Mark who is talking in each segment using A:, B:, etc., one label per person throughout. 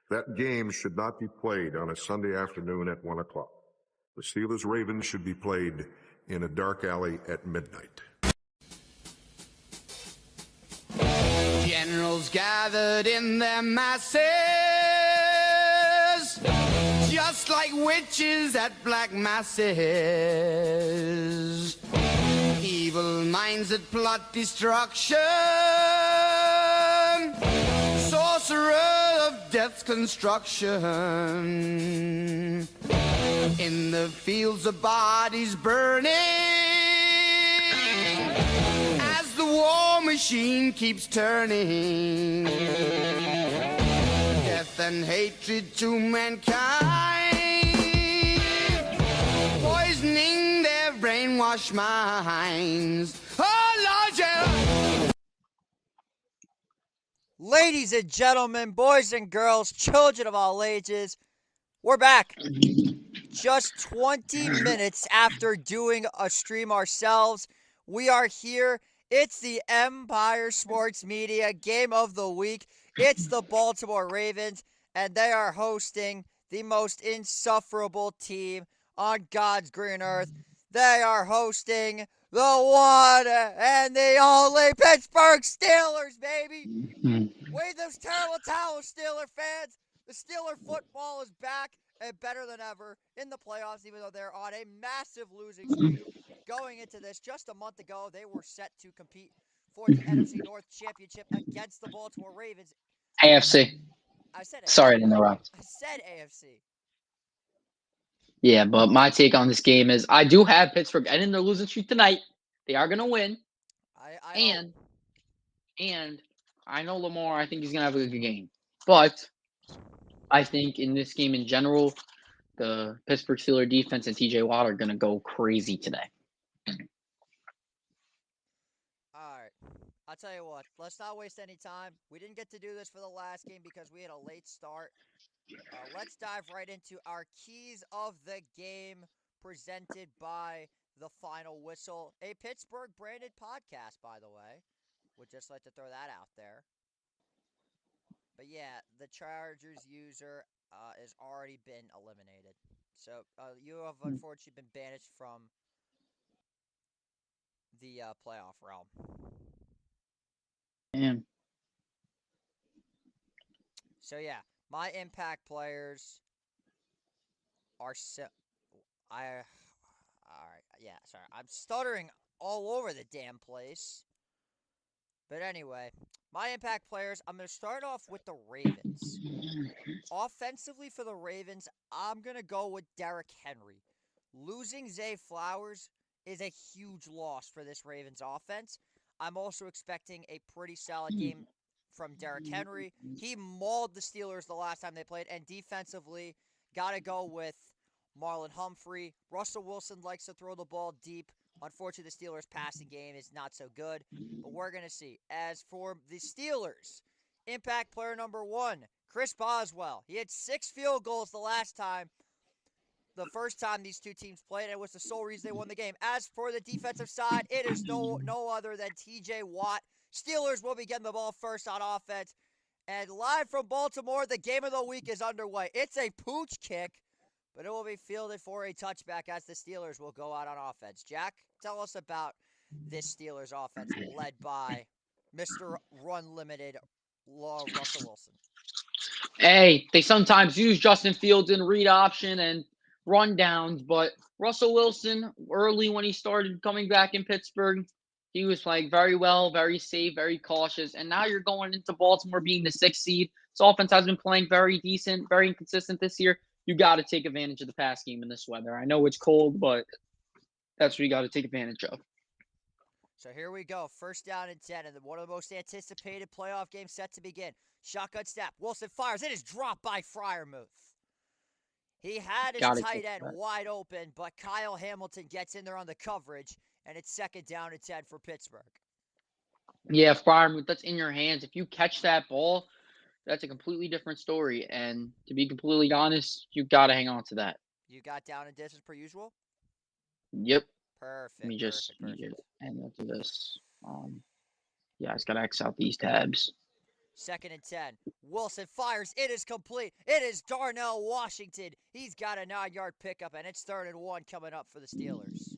A: That game should not be played on a Sunday afternoon at 1 o'clock. The Steelers-Ravens should be played in a dark alley at midnight.
B: Generals gathered in their masses, just like witches at black masses. Evil minds that plot destruction, sorcerer of death's construction. In the fields of bodies burning, as the war machine keeps turning. Death and hatred to mankind, poisoning their brainwashed minds. Oh, Lord, yeah.
C: Ladies and gentlemen, boys and girls, children of all ages, we're back. Just 20 minutes after doing a stream ourselves, we are here. It's the Empire Sports Media Game of the Week. It's the Baltimore Ravens, and they are hosting the most insufferable team on God's green earth. They are hosting the one and the only Pittsburgh Steelers, baby. Wave those terrible towels, Steeler fans. The Steeler football is back and better than ever in the playoffs, even though they're on a massive losing streak. Going into this, just a month ago, they were set to compete for the NFC North Championship against the Baltimore Ravens.
D: AFC.
C: I said AFC.
D: Sorry to interrupt.
C: I said AFC.
D: Yeah, but my take on this game is I do have Pittsburgh ending their losing streak tonight. They are going to win. And I know Lamar, I think he's going to have a good game. But I think in this game in general, the Pittsburgh Steelers defense and TJ Watt are going to go crazy today.
C: All right. I'll tell you what. Let's not waste any time. We didn't get to do this for the last game because we had a late start. Let's dive right into our keys of the game presented by The Final Whistle, a Pittsburgh-branded podcast, by the way. Would just like to throw that out there. But yeah, the Chargers user has already been eliminated. So you have unfortunately been banished from the playoff realm.
D: Man.
C: So yeah, my impact players are all right, yeah, sorry. I'm stuttering all over the damn place. But anyway, my impact players, I'm going to start off with the Ravens. Offensively for the Ravens, I'm going to go with Derrick Henry. Losing Zay Flowers is a huge loss for this Ravens offense. I'm also expecting a pretty solid game from Derrick Henry. He mauled the Steelers the last time they played, and defensively, got to go with Marlon Humphrey. Russell Wilson likes to throw the ball deep. Unfortunately, the Steelers' passing game is not so good, but we're going to see. As for the Steelers, impact player number 1, Chris Boswell. He had 6 field goals the first time these two teams played, and it was the sole reason they won the game. As for the defensive side, it is no other than TJ Watt. Steelers will be getting the ball first on offense. And live from Baltimore, the game of the week is underway. It's a pooch kick, but it will be fielded for a touchback as the Steelers will go out on offense. Jack, tell us about this Steelers offense led by Mr. Run Limited, Russell Wilson.
D: Hey, they sometimes use Justin Fields in read option and rundowns, but Russell Wilson, early when he started coming back in Pittsburgh, he was playing very well, very safe, very cautious. And now you're going into Baltimore being the 6th seed. This offense has been playing very decent, very inconsistent this year. You got to take advantage of the pass game in this weather. I know it's cold, but that's what you got to take advantage of.
C: So here we go. First down and 10, and one of the most anticipated playoff games set to begin. Shotgun snap. Wilson fires. It is dropped by Freiermuth. He had his tight end wide open, but Kyle Hamilton gets in there on the coverage, and it's second down and 10 for Pittsburgh.
D: Yeah, Freiermuth, that's in your hands. If you catch that ball, that's a completely different story. And to be completely honest, you got to hang on to that.
C: You got down and distance per usual?
D: Yep.
C: Perfect.
D: Let me just hang on to this. Yeah, I just got to X out these tabs.
C: 2nd and 10. Wilson fires. It is complete. It is Darnell Washington. He's got a 9-yard pickup, and it's 3rd and 1 coming up for the Steelers.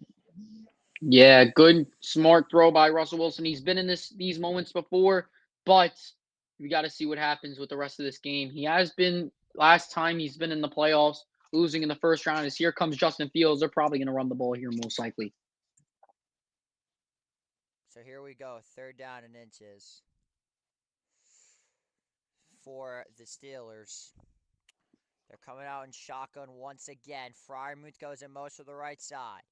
D: Yeah, good, smart throw by Russell Wilson. He's been in these moments before, but we got to see what happens with the rest of this game. He has been last time he's been in the playoffs, losing in the first round. Is here comes Justin Fields. They're probably going to run the ball here most likely.
C: So here we go, 3rd down and inches for the Steelers. They're coming out in shotgun once again. Freiermuth goes in most of the right side.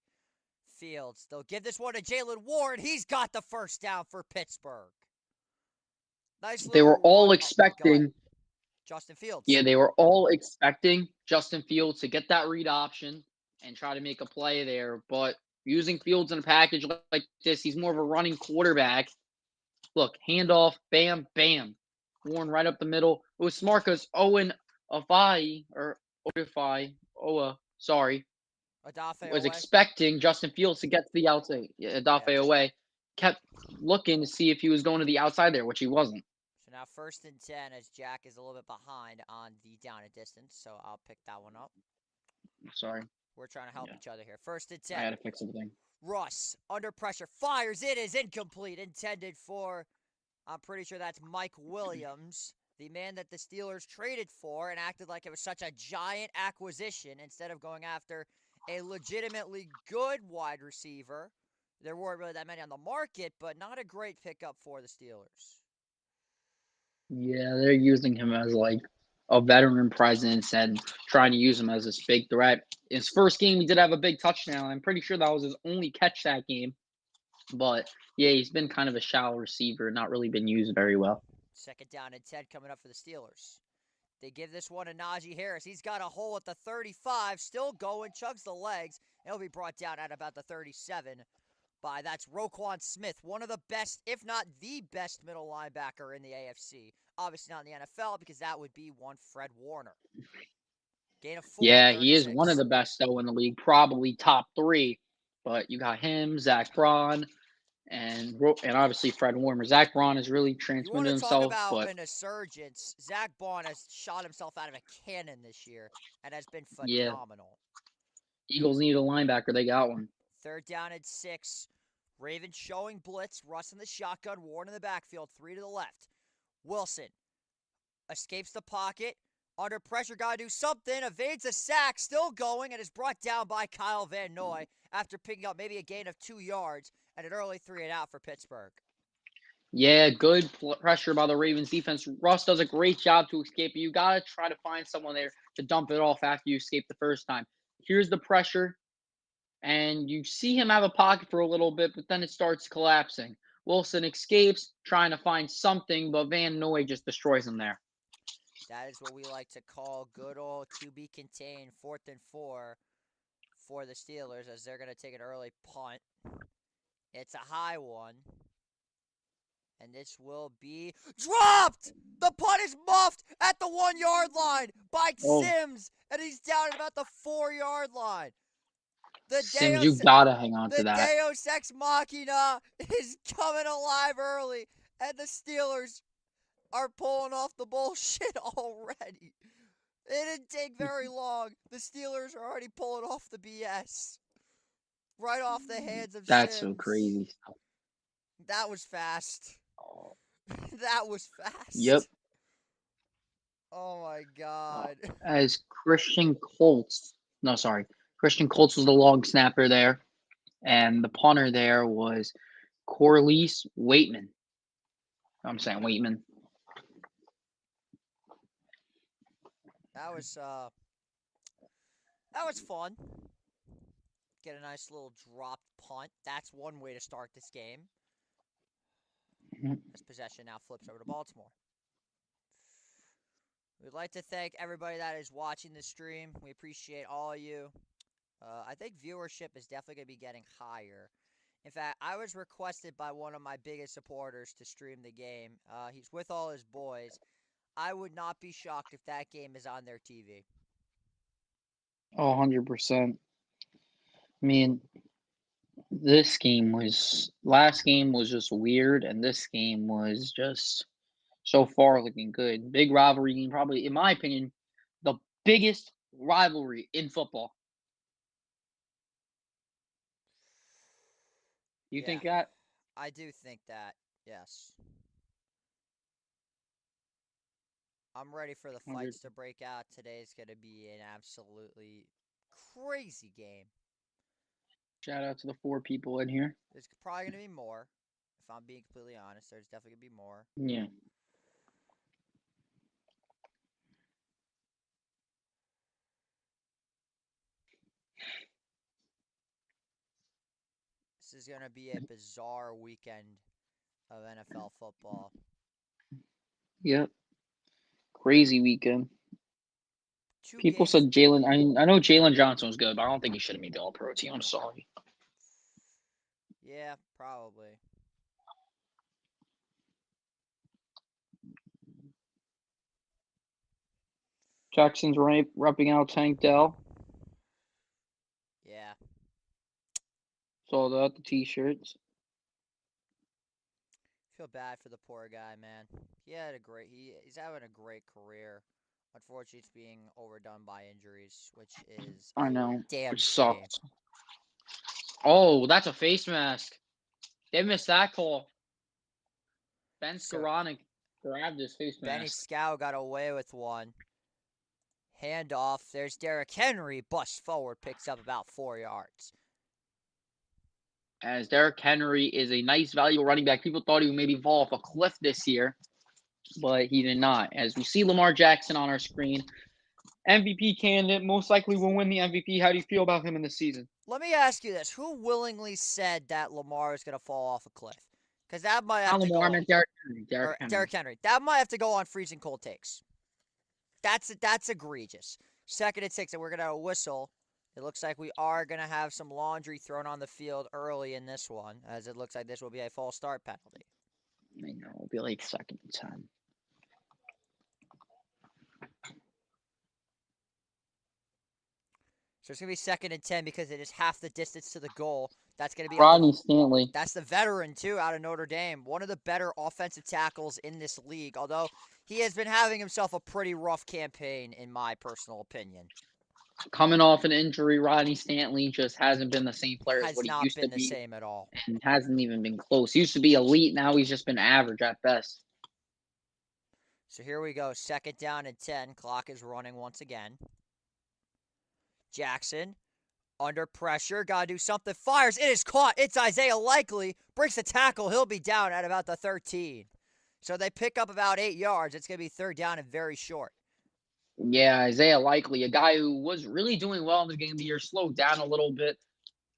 C: Fields, they'll give this one to Jalen Warren. He's got the 1st down for Pittsburgh. Nice.
D: They were all
C: run.
D: expecting
C: Justin Fields.
D: Yeah, they were all expecting Justin Fields to get that read option and try to make a play there. But using Fields in a package like this, he's more of a running quarterback. Look, handoff, bam, bam. Warren right up the middle. It was smart because Owen Afai, or Odafai,
C: Odafe
D: was
C: away.
D: expecting Justin Fields to get to the outside. Odafe away. Kept looking to see if he was going to the outside there, which he wasn't.
C: So now 1st and 10 as Jack is a little bit behind on the down and distance. So I'll pick that one up.
D: Sorry.
C: We're trying to help each other here. 1st and 10.
D: I had to fix everything.
C: Russ, under pressure, fires. It is incomplete. Intended for, I'm pretty sure that's Mike Williams, the man that the Steelers traded for and acted like it was such a giant acquisition instead of going after a legitimately good wide receiver. There weren't really that many on the market, but not a great pickup for the Steelers.
D: Yeah, they're using him as like a veteran presence and trying to use him as this big threat. His first game, he did have a big touchdown. I'm pretty sure that was his only catch that game. But yeah, he's been kind of a shallow receiver, not really been used very well.
C: 2nd down and 10 coming up for the Steelers. They give this one to Najee Harris. He's got a hole at the 35, still going, chugs the legs. It'll be brought down at about the 37 by, that's Roquan Smith, one of the best, if not the best middle linebacker in the AFC. Obviously not in the NFL because that would be one Fred Warner. Gain of 4.
D: Yeah, he is
C: 36.
D: one of the best though in the league, probably top 3. But you got him, Zach Braun, and obviously Fred Warner. Zach Braun has really transmitted himself.
C: You want to talk about
D: but
C: an insurgence? Zach Braun has shot himself out of a cannon this year and has been
D: yeah,
C: phenomenal.
D: Eagles need a linebacker. They got one.
C: 3rd down and 6. Ravens showing blitz. Russ in the shotgun. Warren in the backfield. 3 to the left. Wilson escapes the pocket. Under pressure, got to do something. Evades a sack. Still going and is brought down by Kyle Van Noy after picking up maybe a gain of 2 yards and an early 3 and out for Pittsburgh.
D: Yeah, good pressure by the Ravens defense. Russ does a great job to escape. You got to try to find someone there to dump it off after you escape the first time. Here's the pressure, and you see him have a pocket for a little bit, but then it starts collapsing. Wilson escapes, trying to find something, but Van Noy just destroys him there.
C: That is what we like to call good old QB contained 4th and 4 for the Steelers as they're going to take an early punt. It's a high one. And this will be dropped! The punt is muffed at the 1-yard line by Sims. And he's down at about the 4-yard line.
D: Sims, you gotta hang on to
C: The
D: that.
C: Deus Ex Machina is coming alive early. And the Steelers are pulling off the bullshit already. It didn't take very long. The Steelers are already pulling off the BS. Right off the hands of
D: That's
C: Sims.
D: so crazy stuff.
C: That was fast. That was fast.
D: Yep.
C: Oh my god.
D: As Christian Colts was the long snapper there, and the punter there was Corliss Waitman. I'm saying Waitman.
C: That was fun. Get a nice little dropped punt. That's one way to start this game. This possession now flips over to Baltimore. We'd like to thank everybody that is watching the stream. We appreciate all of you. I think viewership is definitely going to be getting higher. In fact, I was requested by one of my biggest supporters to stream the game. He's with all his boys. I would not be shocked if that game is on their TV.
D: Oh, 100%. I mean, last game was just weird, and this game was just So far, looking good. Big rivalry game, probably, in my opinion, the biggest rivalry in football. You
C: Yeah,
D: think that?
C: I do think that. Yes. I'm ready for the
D: 100.
C: fights to break out. Today's going to be an absolutely crazy game.
D: Shout out to the 4 people in here.
C: There's probably going to be more. If I'm being completely honest, there's definitely going to be more.
D: Yeah.
C: This is going to be a bizarre weekend of NFL football.
D: Yep. Crazy weekend.
C: Two
D: People
C: games.
D: said Jalen. I know Jalen Johnson was good, but I don't think he should have made the All Pro team. I'm sorry.
C: Yeah, probably.
D: Jackson's repping out Tank Dell.
C: Yeah.
D: Saw that, the T-shirts.
C: Feel bad for the poor guy, man. He's having a great career. Unfortunately, it's being overdone by injuries, which is
D: I
C: a
D: know.
C: damn
D: It
C: shame.
D: sucks. Oh, that's a face mask. They missed that call. Ben
C: So
D: Skoranek grabbed his face
C: Benny
D: mask.
C: Scow got away with one. Handoff. There's Derrick Henry. Busts forward, picks up about 4 yards.
D: As Derrick Henry is a nice, valuable running back. People thought he would maybe fall off a cliff this year, but he did not. As we see Lamar Jackson on our screen, MVP candidate, most likely will win the MVP. How do you feel about him in the season?
C: Let me ask you this: who willingly said that Lamar is going to fall off a cliff? Because that might have
D: Not
C: to
D: Lamar, I
C: go.
D: meant Derrick Henry.
C: Or Derrick Henry. That might have to go on freezing cold takes. That's egregious. 2nd and 6, and we're gonna whistle. It looks like we are gonna have some laundry thrown on the field early in this one, as it looks like this will be a false start penalty.
D: I know, it'll be like 2nd and 10.
C: So it's gonna be 2nd and 10 because it is half the distance to the goal. That's gonna be
D: Rodney Stanley.
C: That's the veteran too out of Notre Dame, one of the better offensive tackles in this league. Although he has been having himself a pretty rough campaign, in my personal opinion.
D: Coming off an injury, Rodney Stanley just hasn't been the same player as
C: Has
D: what he
C: not
D: used to
C: been the
D: be,
C: same at all.
D: and hasn't even been close. He used to be elite. Now he's just been average at best.
C: So here we go. 2nd down and 10. Clock is running once again. Jackson, under pressure, got to do something. Fires. It is caught. It's Isaiah Likely. Breaks the tackle. He'll be down at about the 13. So they pick up about 8 yards. It's going to be 3rd down and very short.
D: Yeah, Isaiah Likely, a guy who was really doing well in the game of the year, slowed down a little bit.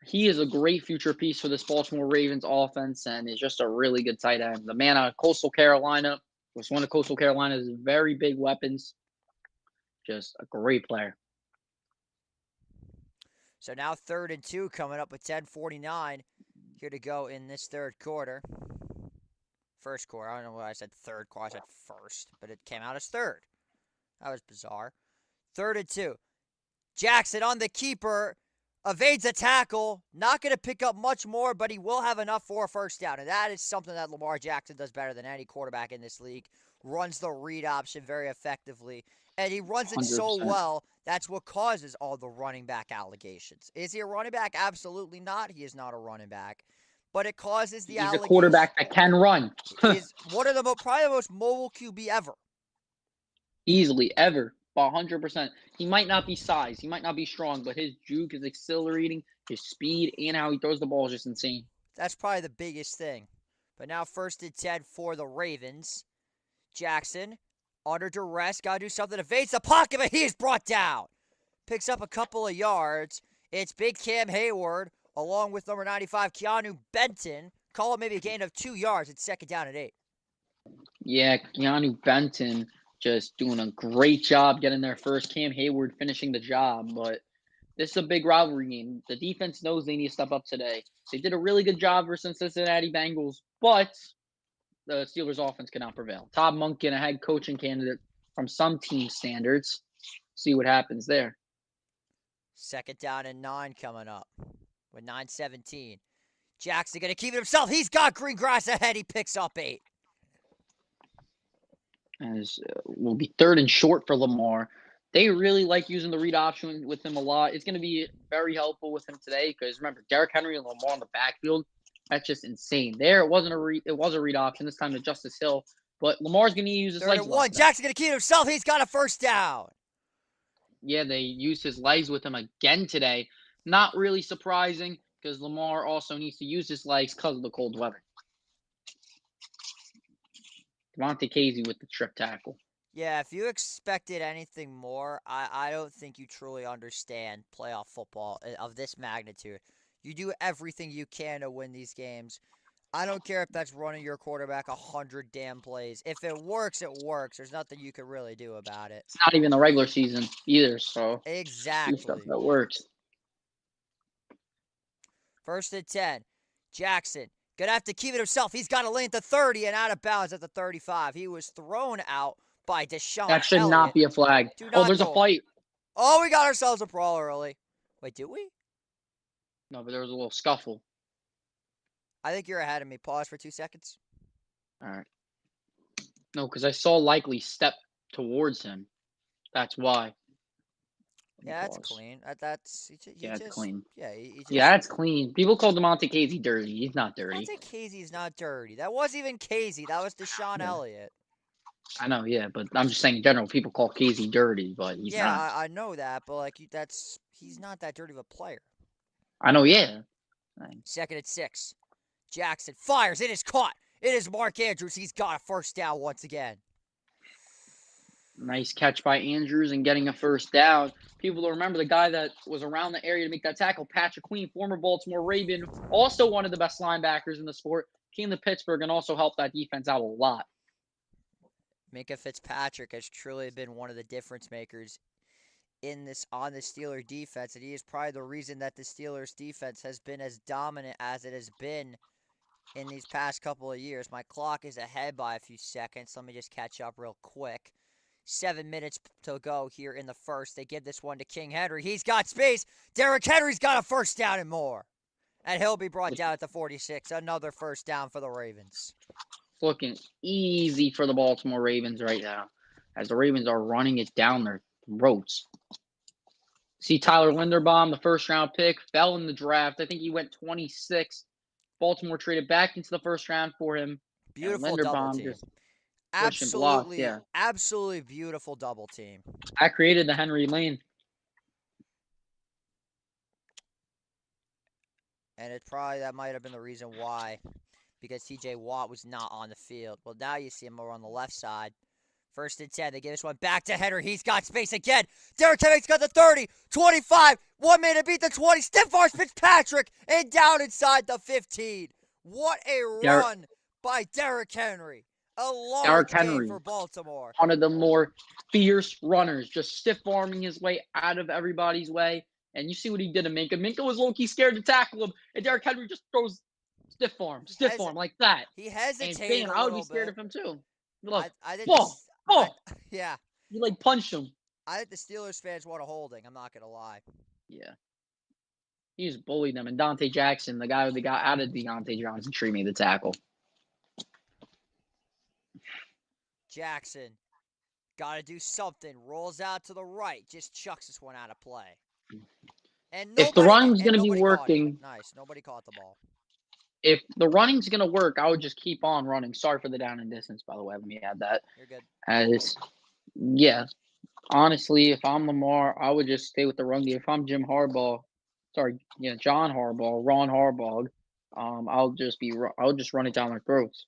D: He is a great future piece for this Baltimore Ravens offense and is just a really good tight end. The man out of Coastal Carolina was one of Coastal Carolina's very big weapons. Just a great player.
C: So now 3rd and 2 coming up with 10:49 here to go in this 3rd quarter. 1st quarter. I don't know why I said 3rd quarter. I said 1st, but it came out as 3rd. That was bizarre. 3rd and 2. Jackson on the keeper. Evades a tackle. Not going to pick up much more, but he will have enough for a 1st down. And that is something that Lamar Jackson does better than any quarterback in this league. Runs the read option very effectively. And he runs it so
D: 100%.
C: well, that's what causes all the running back allegations. Is he a running back? Absolutely not. He is not a running back. But it causes the
D: He's a quarterback that can run.
C: He's one of the probably the most mobile QB ever.
D: Easily, ever. 100%. He might not be size. He might not be strong, but his juke is accelerating. His speed and how he throws the ball is just insane.
C: That's probably the biggest thing. But now 1st and 10 for the Ravens. Jackson, under duress, got to do something. Evades the pocket, but he is brought down. Picks up a couple of yards. It's Big Cam Hayward, along with number 95, Keanu Benton. Call it maybe a gain of 2 yards. It's 2nd down and 8.
D: Yeah, Keanu Benton just doing a great job getting there first. Cam Hayward finishing the job, but this is a big rivalry game. The defense knows they need to step up today. They did a really good job versus Cincinnati Bengals, but the Steelers offense cannot prevail. Todd Monken, a head coaching candidate from some team standards. See what happens there.
C: 2nd down and 9 coming up with 9:17. Jackson going to keep it himself. He's got green grass ahead. He picks up 8.
D: as will be 3rd and short for Lamar. They really like using the read option with him a lot. It's going to be very helpful with him today because remember, Derrick Henry and Lamar on the backfield. That's just insane. There, it wasn't a read. It was a read option this time to Justice Hill, but Lamar's going to use his
C: 3rd
D: legs
C: and
D: a lot
C: 1.
D: today.
C: Jackson going to keep himself. He's got a first down.
D: Yeah, they used his legs with him again today. Not really surprising because Lamar also needs to use his legs because of the cold weather. Devontae Casey with the trip tackle.
C: Yeah, if you expected anything more, I don't think you truly understand playoff football of this magnitude. You do everything you can to win these games. I don't care if that's running your quarterback 100 damn plays. If it works, it works. There's nothing you can really do about it.
D: It's not even the regular season either, so do stuff
C: Exactly.
D: that works.
C: 1st and 10. Jackson gonna have to keep it himself. He's got to land the 30 and out of bounds at the 35. He was thrown out by Deshaun
D: That should not
C: Elliott.
D: be a flag.
C: Do
D: Oh,
C: not
D: there's a
C: throw.
D: fight.
C: Oh, we got ourselves a brawl early. Wait, did we?
D: No, but there was a little scuffle.
C: I think you're ahead of me. Pause for 2 seconds.
D: All right. No, because I saw Likely step towards him. That's why.
C: Yeah, that's
D: Pause.
C: clean. That's
D: It's clean.
C: Yeah, he just.
D: Yeah, that's clean. People call Demonte Casey dirty. He's not dirty.
C: Devontae Casey's not dirty. That wasn't even Casey. That was Deshaun
D: Yeah.
C: Elliott.
D: I know, yeah, but I'm just saying in general, people call Casey dirty, but he's
C: Yeah,
D: not.
C: I know that, but like he's not that dirty of a player.
D: I know, yeah.
C: 2nd and 6. Jackson fires. It is caught. It is Mark Andrews. He's got a first down once again.
D: Nice catch by Andrews and getting a first down. People will remember the guy that was around the area to make that tackle, Patrick Queen, former Baltimore Raven, also one of the best linebackers in the sport, came to Pittsburgh and also helped that defense out a lot.
C: Minkah Fitzpatrick has truly been one of the difference makers on the Steelers defense, and he is probably the reason that the Steelers defense has been as dominant as it has been in these past couple of years. My clock is ahead by a few seconds. Let me just catch up real quick. 7 minutes to go here in the first. They give this one to King Henry. He's got space. Derrick Henry's got a first down and more. And he'll be brought down at the 46. Another first down for the Ravens.
D: It's looking easy for the Baltimore Ravens right now, as the Ravens are running it down their throats. See Tyler Linderbaum, the first-round pick, fell in the draft. I think he went 26. Baltimore traded back into the first round for him.
C: Beautiful double team.
D: Just blocks, yeah.
C: Absolutely beautiful double team.
D: I created the Henry lane.
C: And that might have been the reason why, because TJ Watt was not on the field. Well, now you see him over on the left side. 1st and 10. They give this one back to Henry. He's got space again. Derrick Henry's got the 30, 25. 1 minute to beat the 20. Stiff arms Fitzpatrick and down inside the 15. What a run by Derrick Henry. A large game for Baltimore.
D: One of the more fierce runners, just stiff-arming his way out of everybody's way. And you see what he did to Minkah. Minkah was low-key scared to tackle him, and Derrick Henry just throws stiff arm like that.
C: He hesitated
D: and Bam,
C: a
D: I would
C: little
D: be scared
C: bit.
D: of him too. Look,
C: yeah.
D: You like punched him.
C: I think the Steelers fans want a holding. I'm not going to lie.
D: Yeah. He just bullied them. And Dante Jackson, the guy who got out of Deontay Johnson tree, made the tackle.
C: Jackson, got to do something. Rolls out to the right. Just chucks this one out of play. And
D: if the running's going to be working.
C: Nice. Nobody caught the ball.
D: If the running's going to work, I would just keep on running. Sorry for the down and distance, by the way. Let me add that.
C: You're good.
D: Honestly, if I'm Lamar, I would just stay with the run game. If I'm John Harbaugh, Ron Harbaugh, I'll just run it down their throats.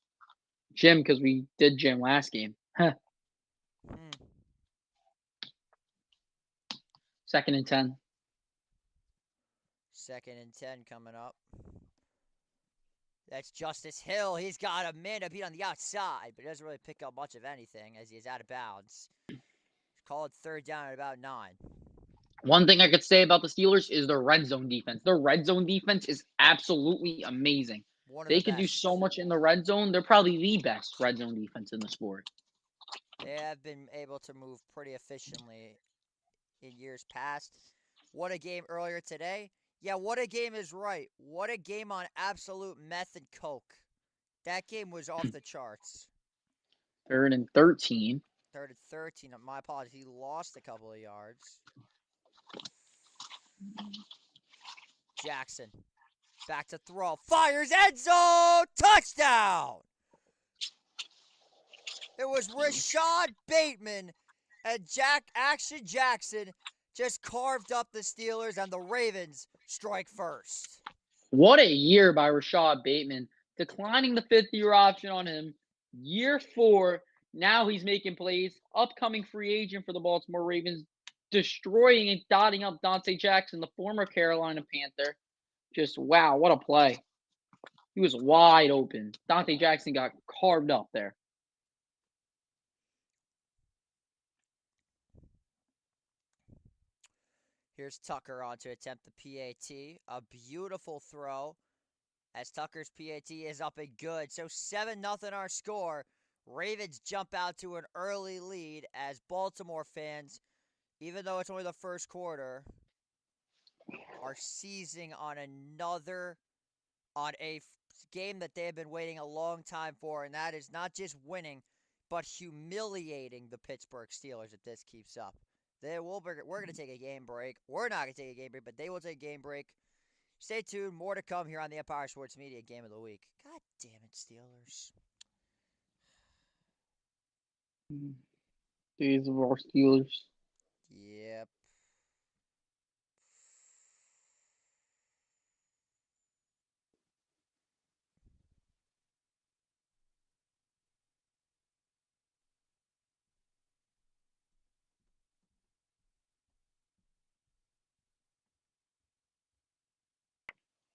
D: Jim, because we did Jim last game. 2nd and 10.
C: 2nd and 10 coming up. That's Justice Hill. He's got a man to beat on the outside, but he doesn't really pick up much of anything as he is out of bounds. Call it 3rd down at about 9.
D: One thing I could say about the Steelers is their red zone defense. Their red zone defense is absolutely amazing. They could do so much in the red zone. They're probably the best red zone defense in the sport.
C: They have been able to move pretty efficiently in years past. What a game earlier today. Yeah, what a game is right. What a game on absolute meth and coke. That game was off the charts.
D: 3rd and 13.
C: 3rd and 13. My apologies. He lost a couple of yards. Jackson. Back to throw. Fires end zone. Touchdown. It was Rashad Bateman and Action Jackson just carved up the Steelers, and the Ravens strike first.
D: What a year by Rashad Bateman. Declining the 5th-year option on him. Year 4, now he's making plays. Upcoming free agent for the Baltimore Ravens. Destroying and dotting up Dante Jackson, the former Carolina Panther. Just, wow, what a play. He was wide open. Dante Jackson got carved up there.
C: Here's Tucker on to attempt the PAT. A beautiful throw as Tucker's PAT is up and good. So 7-0 our score. Ravens jump out to an early lead as Baltimore fans, even though it's only the first quarter, are seizing on a game that they have been waiting a long time for, and that is not just winning, but humiliating the Pittsburgh Steelers if this keeps up. We're going to take a game break. We're not going to take a game break, but they will take a game break. Stay tuned. More to come here on the Empire Sports Media Game of the Week. God damn it, Steelers.
D: Days of our Steelers.
C: Yep.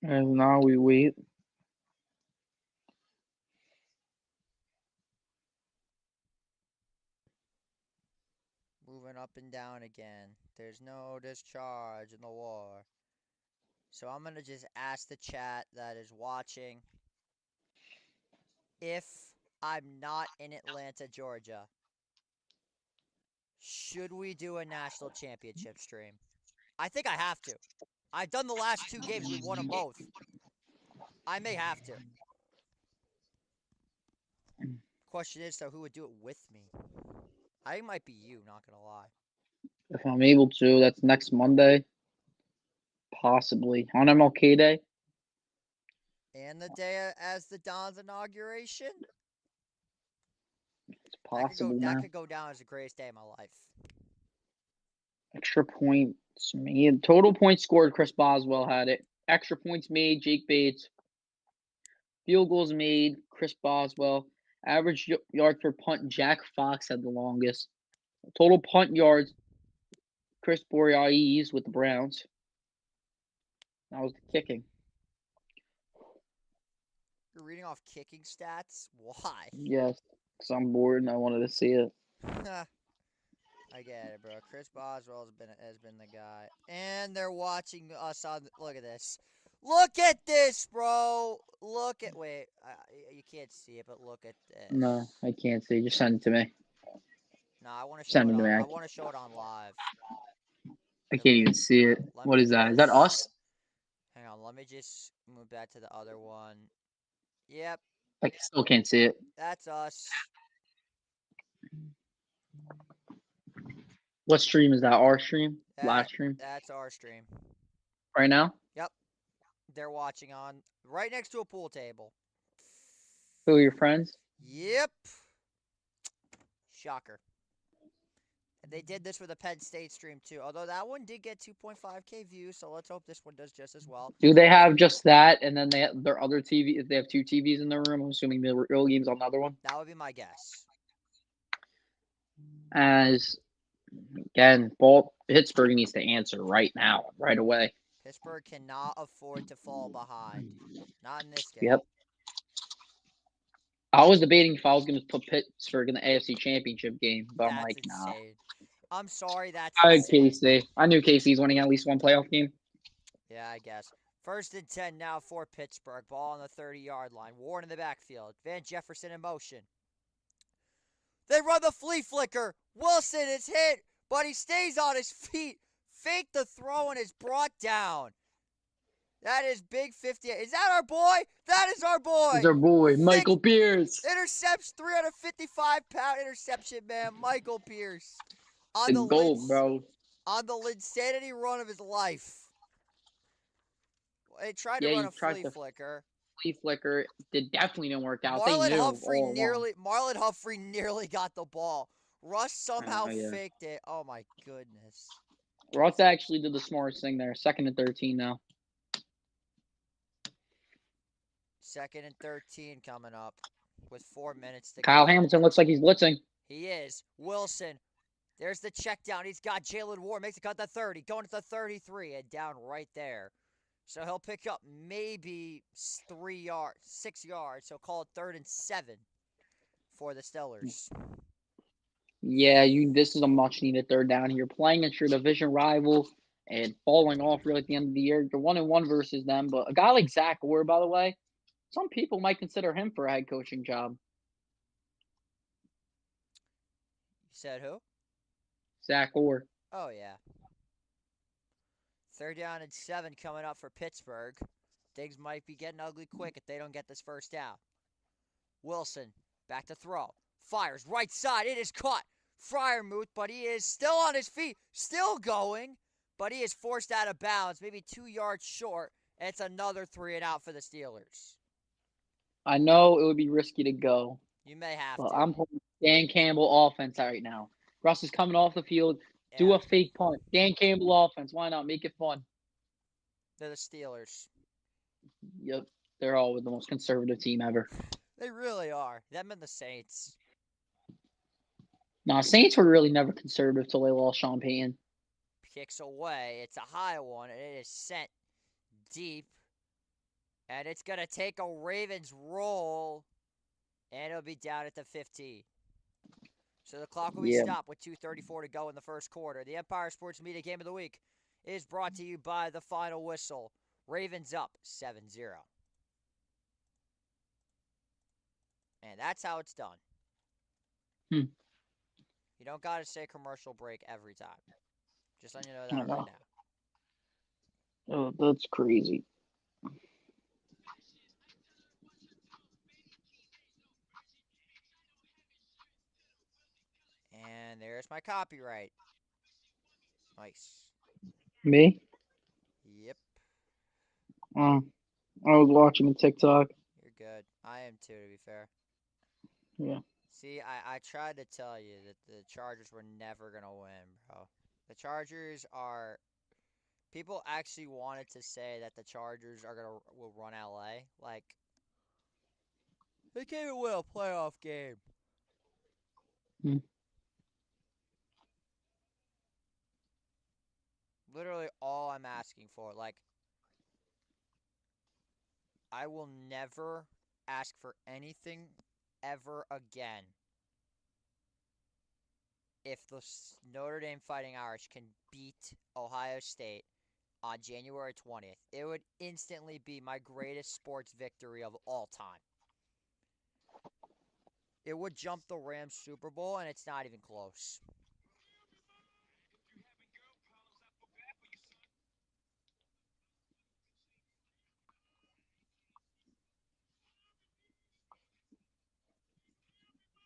D: And now we wait.
C: Moving up and down again. There's no discharge in the war. So I'm going to just ask the chat that is watching, if I'm not in Atlanta, Georgia, should we do a national championship stream? I think I have to. I've done the last 2 games. We won them both. I may have to. Question is, though, who would do it with me? I think it might be you, not going to lie.
D: If I'm able to, that's next Monday. Possibly. On MLK Day.
C: And the day as the Don's inauguration?
D: It's possible,
C: that
D: man.
C: could go down as the greatest day of my life.
D: Extra points made. Total points scored, Chris Boswell had it. Extra points made, Jake Bates. Field goals made, Chris Boswell. Average yards per punt, Jack Fox had the longest. Total punt yards, Chris Boreais with the Browns. That was the kicking.
C: You're reading off kicking stats? Why?
D: Yes, because I'm bored and I wanted to see it.
C: I get it, bro. Chris Boswell has been the guy. And they're watching us on... Look at this. Look at this, bro. Look at... Wait. You can't see it, but look at this.
D: No, I can't see. Just send it to me.
C: No, I want to show
D: Send
C: it
D: it to
C: on...
D: me.
C: I want to show it on live.
D: I can't even see it. What is that? Is that us?
C: Hang on. Let me just move back to the other one. Yep.
D: I still can't see it.
C: That's us.
D: What stream is that? Our stream? Live stream?
C: That's our stream.
D: Right now?
C: Yep. They're watching on right next to a pool table.
D: Who are your friends?
C: Yep. Shocker. And they did this with a Penn State stream too. Although that one did get 2.5K views, so let's hope this one does just as well.
D: Do they have just that, and then they have their other TV? If they have 2 TVs in their room, I'm assuming the real game's on another one.
C: That would be my guess.
D: As again, Pittsburgh needs to answer right now, right away.
C: Pittsburgh cannot afford to fall behind. Not in this game.
D: Yep. I was debating if I was going to put Pittsburgh in the AFC Championship game, but I'm like,
C: insane. Nah. I'm sorry, that's
D: insane. KC. I knew KC's winning at least one playoff game.
C: Yeah, I guess. 1st and 10 now for Pittsburgh. Ball on the 30-yard line. Warren in the backfield. Van Jefferson in motion. They run the flea flicker. Wilson is hit, but he stays on his feet. Fake the throw and is brought down. That is big 58. Is that our boy? That is our boy.
D: Is our boy, Michael Pierce.
C: Intercepts 355-pound interception, man. Michael Pierce. On
D: The
C: the
D: gold, bro.
C: On the Linsanity run of his life. He tried to
D: Yeah,
C: run
D: he
C: a
D: tried
C: flea
D: to
C: flicker.
D: flea flicker. It definitely didn't work out. They knew all along.
C: Marlon Humphrey nearly got the ball. Russ somehow
D: Yeah.
C: faked it. Oh my goodness.
D: Russ actually did the smartest thing there. 2nd and 13 now.
C: 2nd and 13 coming up with 4 minutes to
D: Kyle
C: go.
D: Hamilton looks like he's blitzing.
C: He is. Wilson. There's the check down. He's got Jalen Ward. Makes it cut the 30. Going to the 33 and down right there. So he'll pick up maybe 3 yards, 6 yards. So call it 3rd and 7 for the Steelers.
D: Yeah, this is a much needed 3rd down here. Playing against your division rival and falling off really at the end of the year. You're 1-1 versus them. But a guy like Zach Orr, by the way, some people might consider him for a head coaching job.
C: You said who?
D: Zach Orr.
C: Oh, yeah. 3rd down and 7 coming up for Pittsburgh. Things might be getting ugly quick if they don't get this 1st down. Wilson, back to throw. Fires, right side. It is caught. Freiermuth, but he is still on his feet. Still going, but he is forced out of bounds. Maybe 2 yards short. And it's another 3 and out for the Steelers.
D: I know it would be risky to go.
C: You may have
D: But
C: to.
D: I'm playing Dan Campbell offense right now. Russ is coming off the field.
C: Yeah.
D: Do a fake punt. Dan Campbell offense. Why not? Make it fun.
C: They're the Steelers.
D: Yep. They're always the most conservative team ever.
C: They really are. Them and the Saints.
D: Nah, Saints were really never conservative till they lost Sean Payton.
C: Kicks away. It's a high one, and it is sent deep. And it's going to take a Ravens roll, and it'll be down at the 15. So the clock will be stopped with 2:34 to go in the 1st quarter. The Empire Sports Media Game of the Week is brought to you by the Final Whistle. Ravens up 7-0. And that's how it's done. You don't got to say commercial break every time. Just letting you know that right now.
D: Oh, that's crazy.
C: And there's my copyright. Nice.
D: Me?
C: Yep.
D: I was watching a TikTok.
C: You're good. I am too, to be fair.
D: Yeah.
C: See, I tried to tell you that the Chargers were never going to win, bro. The Chargers are... People actually wanted to say that the Chargers will run LA. Like, they can't even win a playoff game. Literally all I'm asking for. Like, I will never ask for anything ever again if the Notre Dame Fighting Irish can beat Ohio State on January 20th. It would instantly be my greatest sports victory of all time. It would jump the Rams Super Bowl, and it's not even close.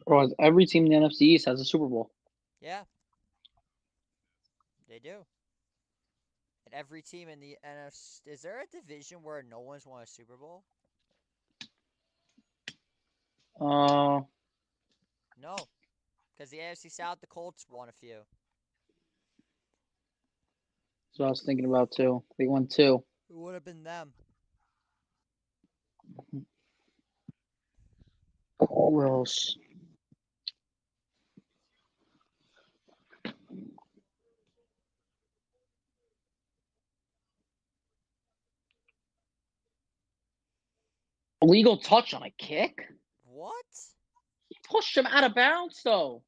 D: Bro, every team in the NFC East has a Super Bowl.
C: Yeah. They do. And every team in the NFC... Is there a division where no one's won a Super Bowl? No. Because the AFC South, the Colts won a few.
D: So I was thinking about too. They won 2.
C: It would have been them.
D: Who else? Illegal touch on a kick?
C: What?
D: He pushed him out of bounds, though.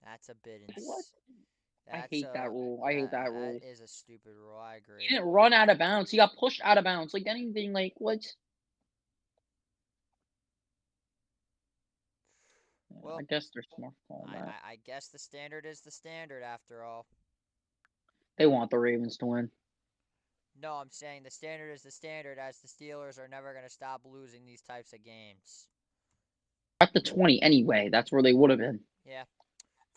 C: That's a bit
D: What? I hate that rule. I hate that rule.
C: That is a stupid rule. I agree.
D: He didn't run out of bounds. He got pushed out of bounds. Like anything, like what?
C: Well,
D: I guess they're smart on that.
C: I guess the standard is the standard after all.
D: They want the Ravens to win.
C: No, I'm saying the standard is the standard, as the Steelers are never going to stop losing these types of games.
D: At the 20 anyway. That's where they would have been.
C: Yeah.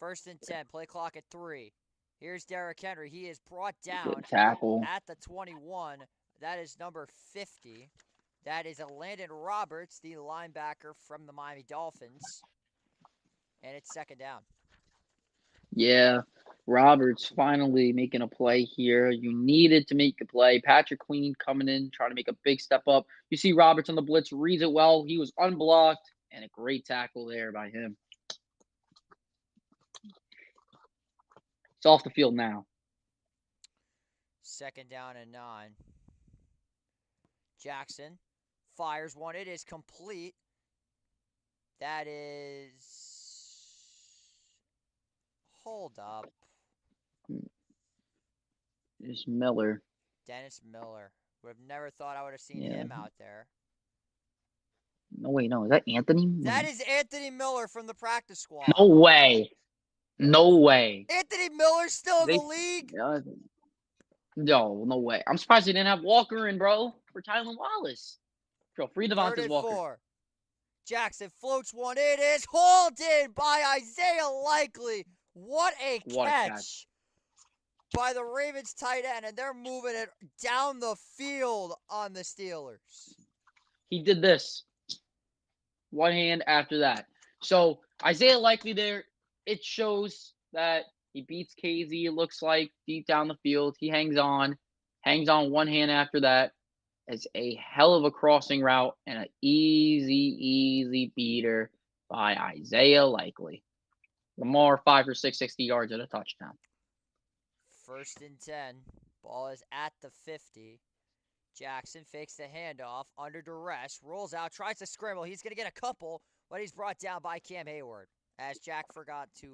C: 1st and 10. Play clock at 3. Here's Derrick Henry. He is brought
D: Good
C: down
D: tackle.
C: at the 21. That is number 50. That is a Landon Roberts, the linebacker from the Miami Dolphins. And it's 2nd down.
D: Yeah. Roberts finally making a play here. You needed to make a play. Patrick Queen coming in, trying to make a big step up. You see Roberts on the blitz, reads it well. He was unblocked, and a great tackle there by him. It's off the field now.
C: 2nd down and 9. Jackson fires one. It is complete. That is... Hold up.
D: It's Miller.
C: Dennis Miller. Would have never thought I would have seen him out there.
D: No, wait, no. Is that Anthony?
C: That is Anthony Miller from the practice squad.
D: No way. No way.
C: Anthony Miller's still in the league?
D: No way. I'm surprised they didn't have Walker in, bro, for Tylan Wallace. Bro, free
C: 3rd
D: Devontae
C: and
D: Walker.
C: 4. Jackson floats one. It is hauled in by Isaiah Likely. What a catch by the Ravens tight end, and they're moving it down the field on the Steelers.
D: He did this. One hand after that. So Isaiah Likely there, it shows that he beats KZ, it looks like, deep down the field. He hangs on one hand after that. It's a hell of a crossing route and an easy beater by Isaiah Likely. Lamar 5 for 660 yards and a touchdown.
C: 1st and 10. Ball is at the 50. Jackson fakes the handoff under duress, rolls out, tries to scramble. He's going to get a couple, but he's brought down by Cam Hayward, as Jack forgot to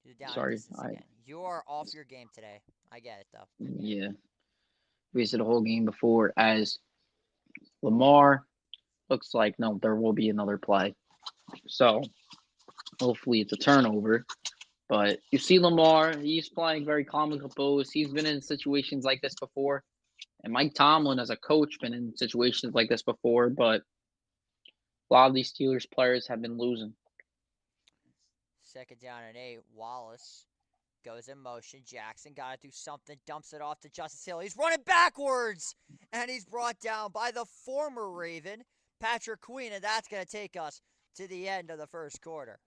C: do the down distance again. You are off your game today. I get it, though.
D: Yeah. We said the whole game before as Lamar looks like, no, there will be another play. So hopefully it's a turnover. But you see Lamar, he's playing very calm and composed. He's been in situations like this before. And Mike Tomlin, as a coach, been in situations like this before. But a lot of these Steelers players have been losing.
C: 2nd down and 8. Wallace goes in motion. Jackson got to do something. Dumps it off to Justice Hill. He's running backwards. And he's brought down by the former Raven, Patrick Queen. And that's going to take us to the end of the 1st quarter.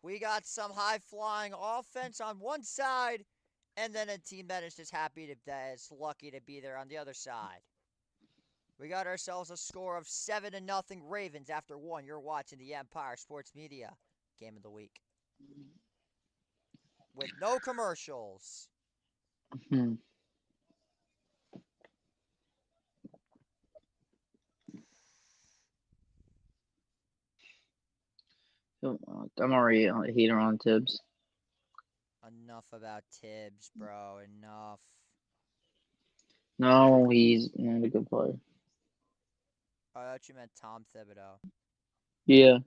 C: We got some high-flying offense on one side, and then a team that is just that is lucky to be there on the other side. We got ourselves a score of 7-0 Ravens after 1. You're watching the Empire Sports Media Game of the Week. With no commercials.
D: I'm already a hater on Tibbs.
C: Enough about Tibbs, bro. Enough.
D: No, he's not a good player.
C: I thought you meant Tom Thibodeau.
D: Yeah.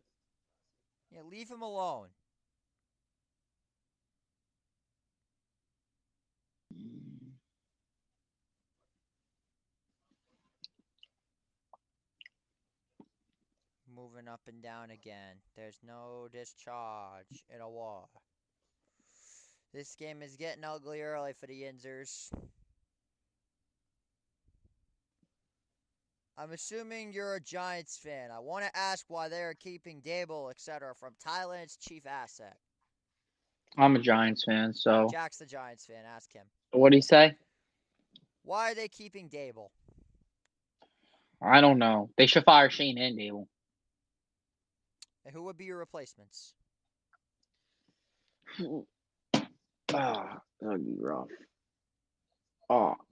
C: Yeah, leave him alone. Moving up and down again. There's no discharge in a war. This game is getting ugly early for the Yinzers. I'm assuming you're a Giants fan. I want to ask why they are keeping Dable, etc. from Thailand's chief asset.
D: I'm a Giants fan, so.
C: Jack's the Giants fan. Ask him.
D: What'd he say?
C: Why are they keeping Dable?
D: I don't know. They should fire Shane and Dable.
C: And who would be your replacements?
D: That would be rough.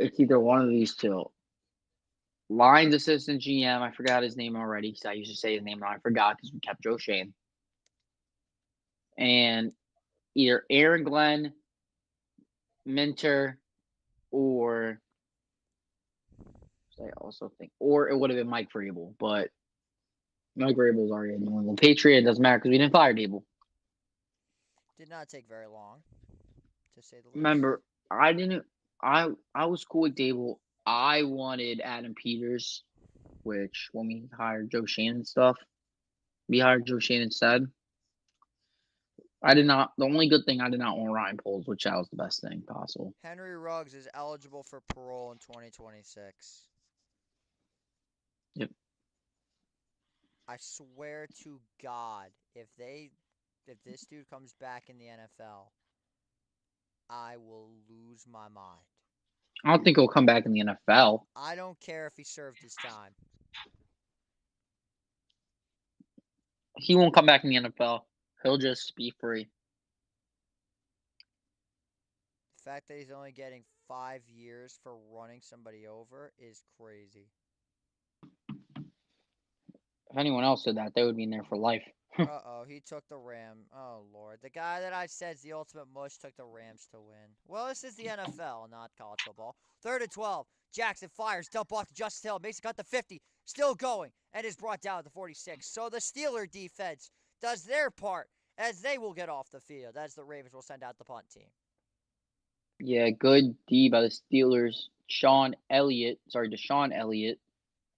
D: It's either one of these two. Lions assistant GM, I forgot his name already because I used to say his name, and I forgot because we kept Joe Shane. And either Aaron Glenn, Minter, or I also think, or it would have been Mike Vrabel, but Mike Vrabel's already a New England Patriot. It doesn't matter because we didn't fire Dable.
C: Did not take very long, to say the least.
D: Remember, I didn't I was cool with Dable. I wanted Adam Peters, which when we hired Joe Shane and stuff, we hired Joe Shane instead. I did not. The only good thing I did not want Ryan Poles, which that was the best thing possible.
C: Henry Ruggs is eligible for parole in 2026.
D: Yep.
C: I swear to God, if this dude comes back in the NFL, I will lose my mind.
D: I don't think he'll come back in the NFL.
C: I don't care if he served his time.
D: He won't come back in the NFL. He'll just be free.
C: The fact that he's only getting 5 years for running somebody over is crazy.
D: If anyone else did that, they would be in there for life.
C: Uh-oh, he took the Ram. Oh, Lord. The guy that I said's the ultimate mush took the Rams to win. Well, this is the NFL, not college football. 3rd and 12. Jackson fires. Dump off to Justice Hill. Makes it cut the 50. Still going. And is brought down at the 46. So the Steeler defense does their part as they will get off the field. As the Ravens will send out the punt team.
D: Yeah, good D by the Steelers. Deshaun Elliott,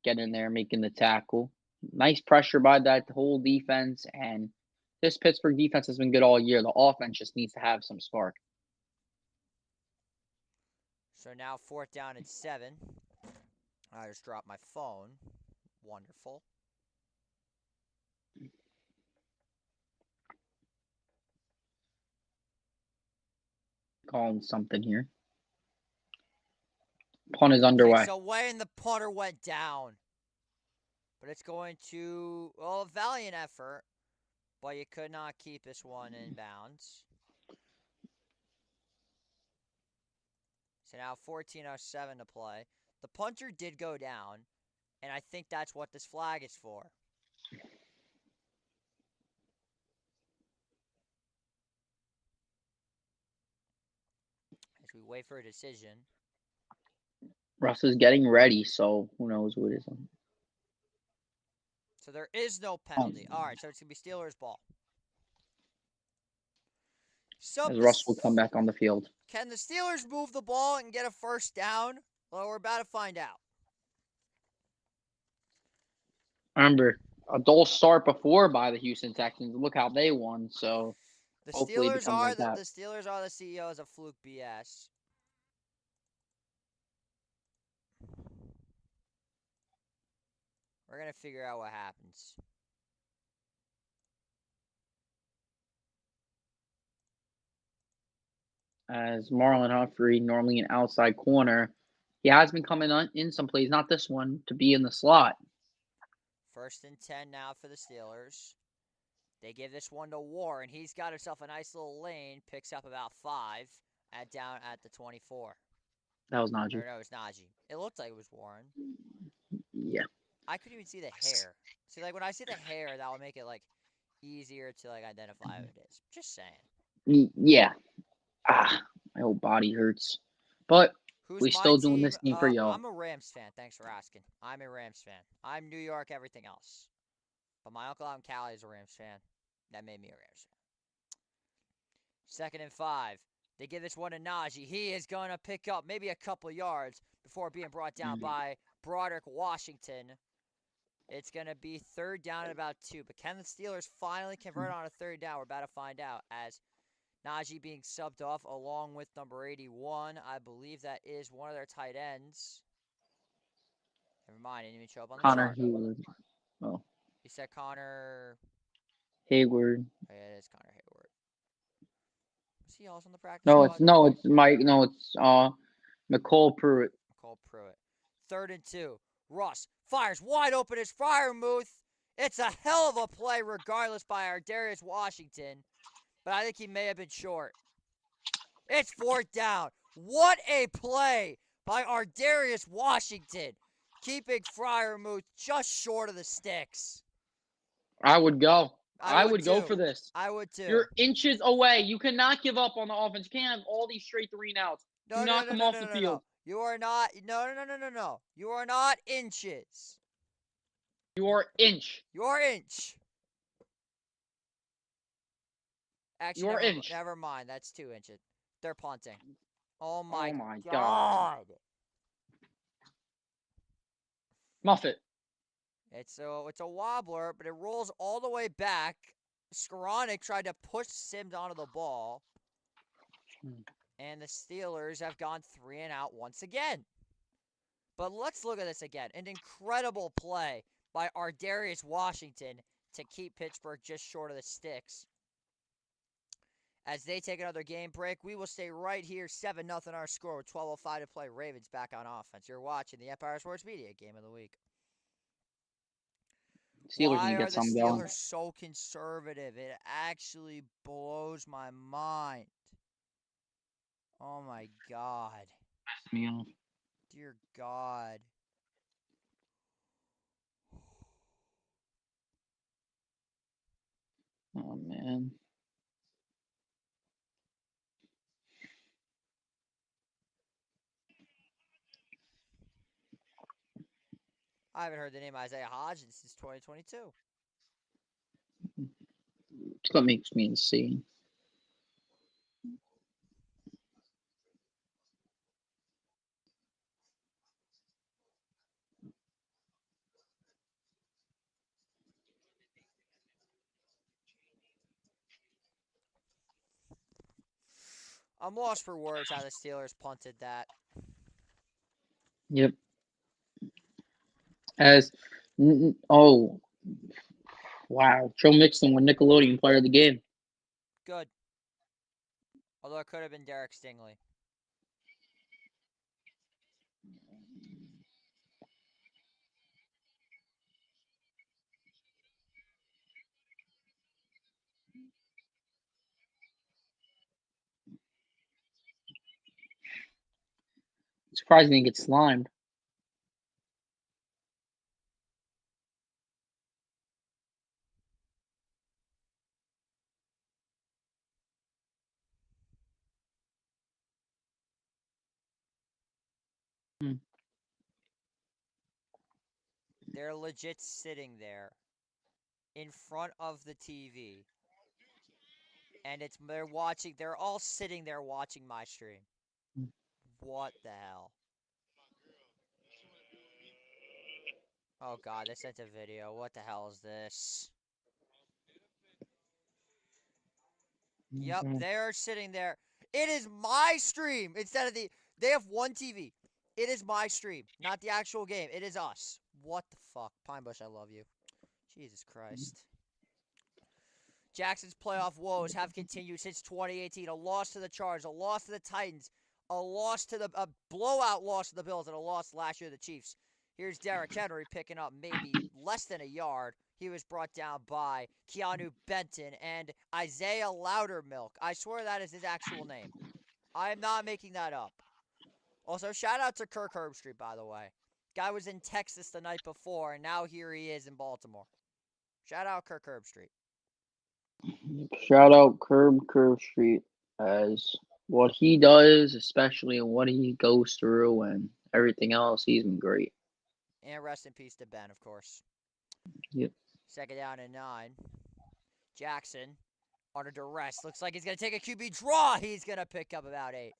D: getting in there, making the tackle. Nice pressure by that whole defense, and this Pittsburgh defense has been good all year. The offense just needs to have some spark.
C: So now 4th down and 7. I just dropped my phone. Wonderful.
D: Calling something here. Punt is underway.
C: Kicks away and the punter went down. But it's going to, well, a valiant effort. But you could not keep this one in bounds. So now 14:07 to play. The punter did go down. And I think that's what this flag is for. As we wait for a decision.
D: Russ is getting ready, so who knows what it is.
C: So there is no penalty. All right, so it's going to be Steelers' ball. So
D: As Russ will come back on the field.
C: Can the Steelers move the ball and get a first down? Well, we're about to find out.
D: Remember, a dull start before by the Houston Texans. Look how they won. So
C: the
D: hopefully it
C: Steelers
D: becomes
C: are
D: like that.
C: the Steelers are the CEOs of Fluke BS. We're gonna figure out what happens.
D: As Marlon Humphrey, normally an outside corner, he has been coming in some plays, not this one, to be in the slot.
C: 1st and 10 now for the Steelers. They give this one to Warren. He's got himself a nice little lane. Picks up about 5 down at the 24.
D: That was Najee.
C: Or no, it was Najee. It looked like it was Warren.
D: Yeah.
C: I couldn't even see the hair. See, like when I see the hair, that will make it like easier to like identify who it is. Just saying.
D: Yeah. My whole body hurts. But
C: Who's
D: we
C: my
D: still doing
C: team?
D: this game for y'all.
C: I'm a Rams fan. Thanks for asking. I'm a Rams fan. I'm New York, everything else. But my uncle out in Cali is a Rams fan. That made me a Rams fan. 2nd and 5. They give this one to Najee. He is going to pick up maybe a couple yards before being brought down by Broderick Washington. It's going to be 3rd down at about 2. But can the Steelers finally convert on a 3rd down? We're about to find out as Najee being subbed off along with number 81. I believe that is one of their tight ends. Never mind, it didn't even show up on the
D: Connor
C: chart.
D: Hayward. Oh.
C: You said Connor
D: Hayward.
C: Oh, yeah, it is Connor Hayward. Was he also on the practice
D: No,
C: squad?
D: it's Mike. No, it's McCole Pruitt.
C: McCole Pruitt. 3rd and 2. Russ fires wide open as Fryermuth. It's a hell of a play regardless by our Darius Washington. But I think he may have been short. It's 4th down. What a play by our Darius Washington. Keeping Fryermuth just short of the sticks.
D: I would go. I would
C: too.
D: go for this.
C: I would too.
D: You're inches away. You cannot give up on the offense. You can't have all these straight 3-and-outs. Do not come off the field.
C: You are not. No. You are not inches.
D: You are inch.
C: You are inch. Actually,
D: You are inch.
C: Never mind. That's 2 inches. They're punting. Oh
D: Oh
C: my
D: my God.
C: God.
D: Muffet.
C: It's a wobbler, but it rolls all the way back. Skoranek tried to push Sims onto the ball. And the Steelers have gone 3 and out once again. But let's look at this again. An incredible play by Ardarius Washington to keep Pittsburgh just short of the sticks. As they take another game break, we will stay right here, 7-0 our score with 12:05 to play. Ravens back on offense. You're watching the Empire Sports Media Game of the Week.
D: Steelers need
C: Why
D: to
C: are
D: get
C: the
D: something going.
C: Steelers so conservative? It actually blows my mind. Oh my God.
D: Me off.
C: Dear God.
D: Oh man.
C: I haven't heard the name Isaiah Hodgins since 2022.
D: It's what makes me insane.
C: I'm lost for words how the Steelers punted that.
D: Yep. As oh wow, Joe Mixon won Nickelodeon Player of the Game.
C: Good. Although it could have been Derek Stingley.
D: Surprised he didn't get slimed. Hmm.
C: They're legit sitting there in front of the TV. And they're all sitting there watching my stream. What the hell? Oh God, they sent a video. What the hell is this? Yep,
D: Okay.
C: they're sitting there. It is my stream instead of they have one TV. It is my stream, not the actual game. It is us. What the fuck? Pine Bush, I love you. Jesus Christ. Jackson's playoff woes have continued since 2018. A loss to the Chargers, a loss to the Titans, a blowout loss to the Bills, and a loss last year to the Chiefs. Here's Derrick Henry picking up maybe less than a yard. He was brought down by Keanu Benton and Isaiah Loudermilk. I swear that is his actual name. I am not making that up. Also, shout out to Kirk Herbstreit, by the way. Guy was in Texas the night before, and now here he is in Baltimore. Shout out Kirk Herbstreit.
D: Shout out Curb Street as what he does, especially and what he goes through and everything else. He's been great.
C: And rest in peace to Ben, of course.
D: Yep.
C: 2nd down and 9. Jackson under duress. Looks like he's going to take a QB draw. He's going to pick up about 8.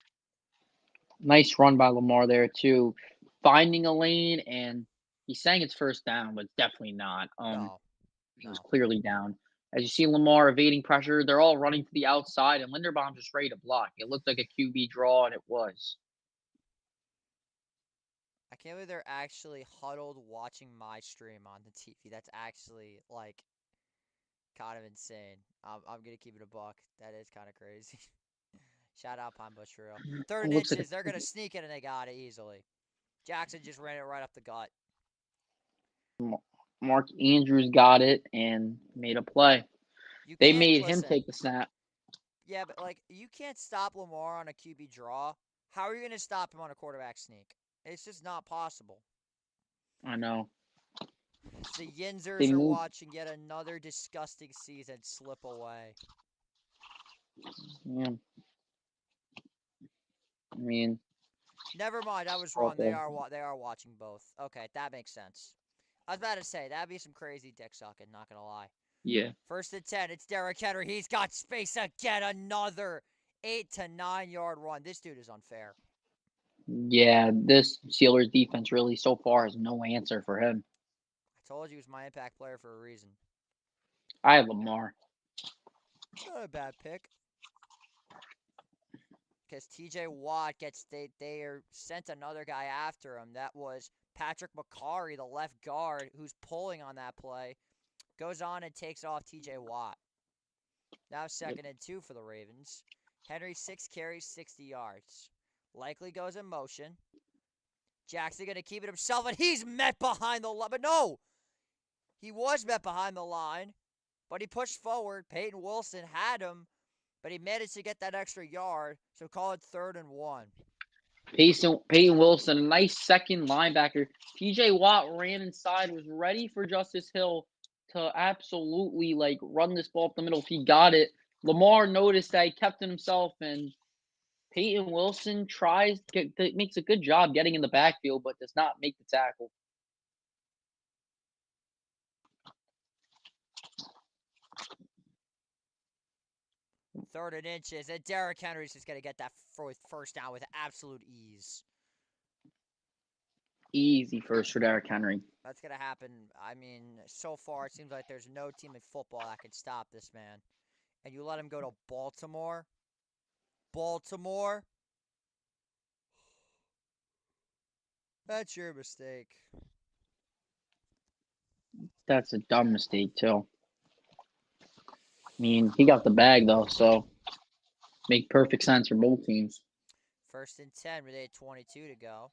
D: Nice run by Lamar there too, finding a lane, and he's saying it's first down, but it's definitely not.
C: No.
D: He was clearly down. As you see Lamar evading pressure, they're all running to the outside, and Linderbaum's just ready to block. It looked like a QB draw, and it was.
C: I can't believe they're actually huddled watching my stream on the TV. That's actually, like, kind of insane. I'm going to keep it a buck. That is kind of crazy. Shout out Pine Bush for real.
D: It
C: 3rd
D: looks
C: inches.
D: like
C: They're going to sneak it, and they got it easily. Jackson just ran it right up the gut.
D: Mark Andrews got it and made a play.
C: You
D: They
C: can't,
D: made him
C: listen.
D: take the snap.
C: Yeah, but, like, you can't stop Lamar on a QB draw. How are you going to stop him on a quarterback sneak? It's just not possible.
D: I know.
C: The Yinzers
D: They
C: are
D: moved.
C: watching yet another disgusting season slip away.
D: Yeah. I mean,
C: Never mind, I was wrong.
D: okay.
C: They are watching both. Okay, that makes sense. I was about to say that'd be some crazy dick sucking. Not gonna lie.
D: Yeah.
C: 1st and 10. It's Derrick Henry. He's got space again. Another 8 to 9 yard run. This dude is unfair.
D: Yeah, this Steelers defense really so far has no answer for him.
C: I told you he was my impact player for a reason.
D: I have Lamar.
C: Not a bad pick. Because TJ Watt they are sent another guy after him. That was Patrick McCarry, the left guard, who's pulling on that play. Goes on and takes off TJ Watt. Now 2nd and 2 for the Ravens. Henry 6 carries, 60 yards. Likely goes in motion. Jackson going to keep it himself, and he's met behind the line. But no! He was met behind the line, but he pushed forward. Peyton Wilson had him, but he managed to get that extra yard, so call it 3rd and 1.
D: Peyton Wilson, a nice second linebacker. TJ Watt ran inside, was ready for Justice Hill to absolutely run this ball up the middle if he got it. Lamar noticed that he kept it himself, and Peyton Wilson makes a good job getting in the backfield, but does not make the tackle.
C: Third and inches, and Derrick Henry's just going to get that first down with absolute ease.
D: Easy first for Derrick Henry.
C: That's going to happen. I mean, so far it seems like there's no team in football that can stop this man. And you let him go to Baltimore? Baltimore? That's your mistake.
D: That's a dumb mistake, too. I mean, he got the bag, though, so make perfect sense for both teams.
C: 1st and 10 with 8:22 to go.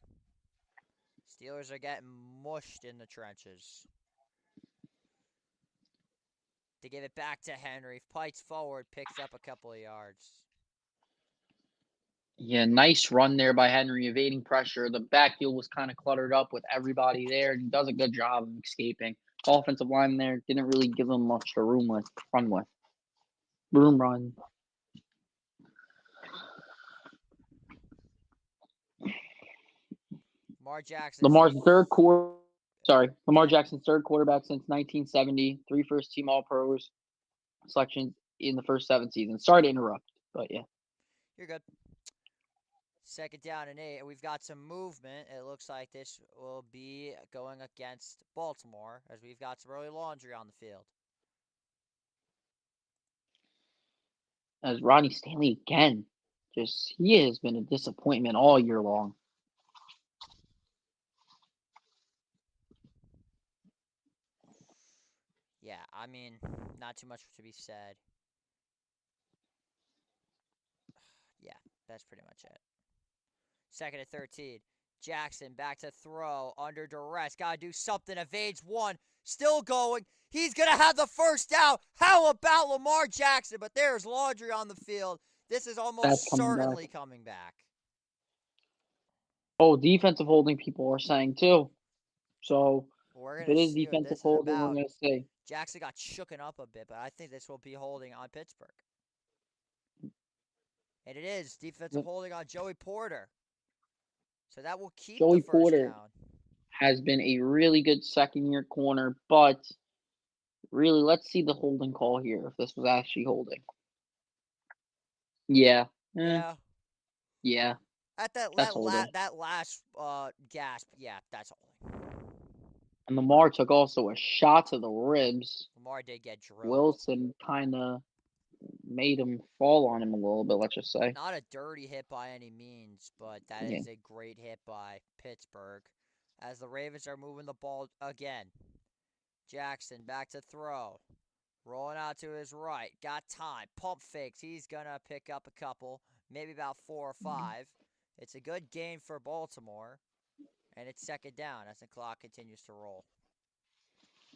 C: Steelers are getting mushed in the trenches. They give it back to Henry. Fights forward, picks up a couple of yards.
D: Yeah, nice run there by Henry, evading pressure. The backfield was kind of cluttered up with everybody there, and he does a good job of escaping. Offensive line there didn't really give him much to run with. Boom run.
C: Lamar Jackson.
D: Lamar Jackson's third quarterback since 1970. 3 first-team All-Pros selections in the first 7 seasons. Sorry to interrupt, but yeah.
C: You're good. 2nd down and 8, and we've got some movement. It looks like this will be going against Baltimore, as we've got some early laundry on the field.
D: As Rodney Stanley again, he has been a disappointment all year long.
C: Yeah, I mean, not too much to be said. Yeah, that's pretty much it. 2nd and 13. Jackson back to throw, under duress. Got to do something. Evades one. Still going. He's going to have the first down. How about Lamar Jackson? But there's laundry on the field. This is almost certainly coming back.
D: Oh, defensive holding people are saying too. So if it is defensive holding, we're going to see.
C: Jackson got shooken up a bit, but I think this will be holding on Pittsburgh. And it is defensive holding on Joey Porter. So that will keep
D: Joey
C: the first
D: Porter
C: down.
D: Has been a really good second-year corner, but really, let's see the holding call here, if this was actually holding. Yeah. Yeah.
C: At that last gasp, yeah, that's holding.
D: And Lamar took also a shot to the ribs.
C: Lamar did get drilled.
D: Wilson kind of made him fall on him a little bit, let's just say.
C: Not a dirty hit by any means, but that is a great hit by Pittsburgh. As the Ravens are moving the ball again. Jackson back to throw. Rolling out to his right. Got time. Pump fakes. He's going to pick up a couple. Maybe about 4 or 5. It's a good gain for Baltimore. And it's 2nd down as the clock continues to roll.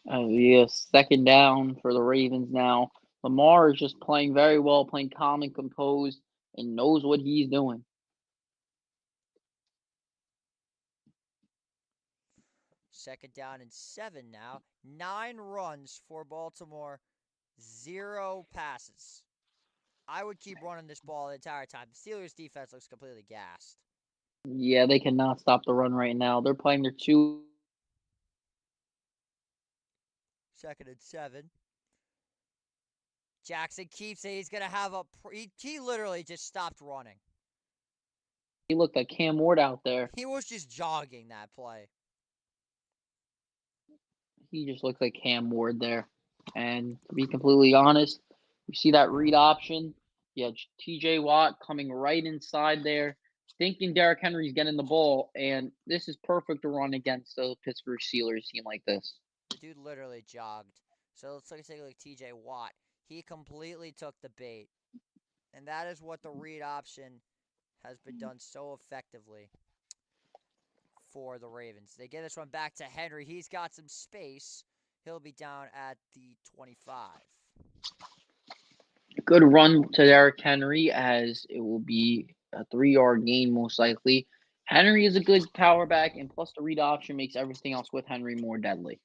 D: Yes, 2nd down for the Ravens now. Lamar is just playing very well, playing calm and composed, and knows what he's doing.
C: 2nd down and 7 now. 9 runs for Baltimore. 0 passes. I would keep running this ball the entire time. The Steelers' defense looks completely gassed.
D: Yeah, they cannot stop the run right now. They're playing their 2.
C: 2nd and 7. Jackson keeps it. He's going to have a... He literally just stopped running.
D: He looked like Cam Ward out there.
C: He was just jogging that play.
D: He just looked like Cam Ward there. And to be completely honest, you see that read option. Yeah, T.J. Watt coming right inside there, thinking Derrick Henry's getting the ball, and this is perfect to run against the Pittsburgh Steelers team like this.
C: The dude literally jogged. So let's take a look at T.J. Watt. He completely took the bait. And that is what the read option has been done so effectively for the Ravens. They get this one back to Henry. He's got some space. He'll be down at the 25.
D: Good run to Derrick Henry, as it will be a 3-yard gain most likely. Henry is a good power back, and plus the read option makes everything else with Henry more deadly.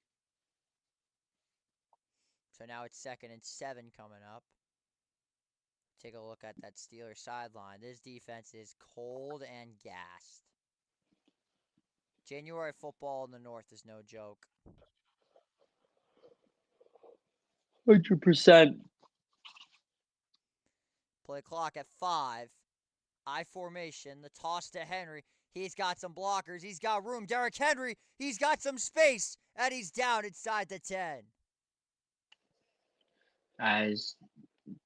C: So now it's 2nd and 7 coming up. Take a look at that Steelers sideline. This defense is cold and gassed. January football in the North is no joke.
D: 100%.
C: Play clock at 5. I formation. The toss to Henry. He's got some blockers. He's got room. Derrick Henry. He's got some space. And he's down inside the 10.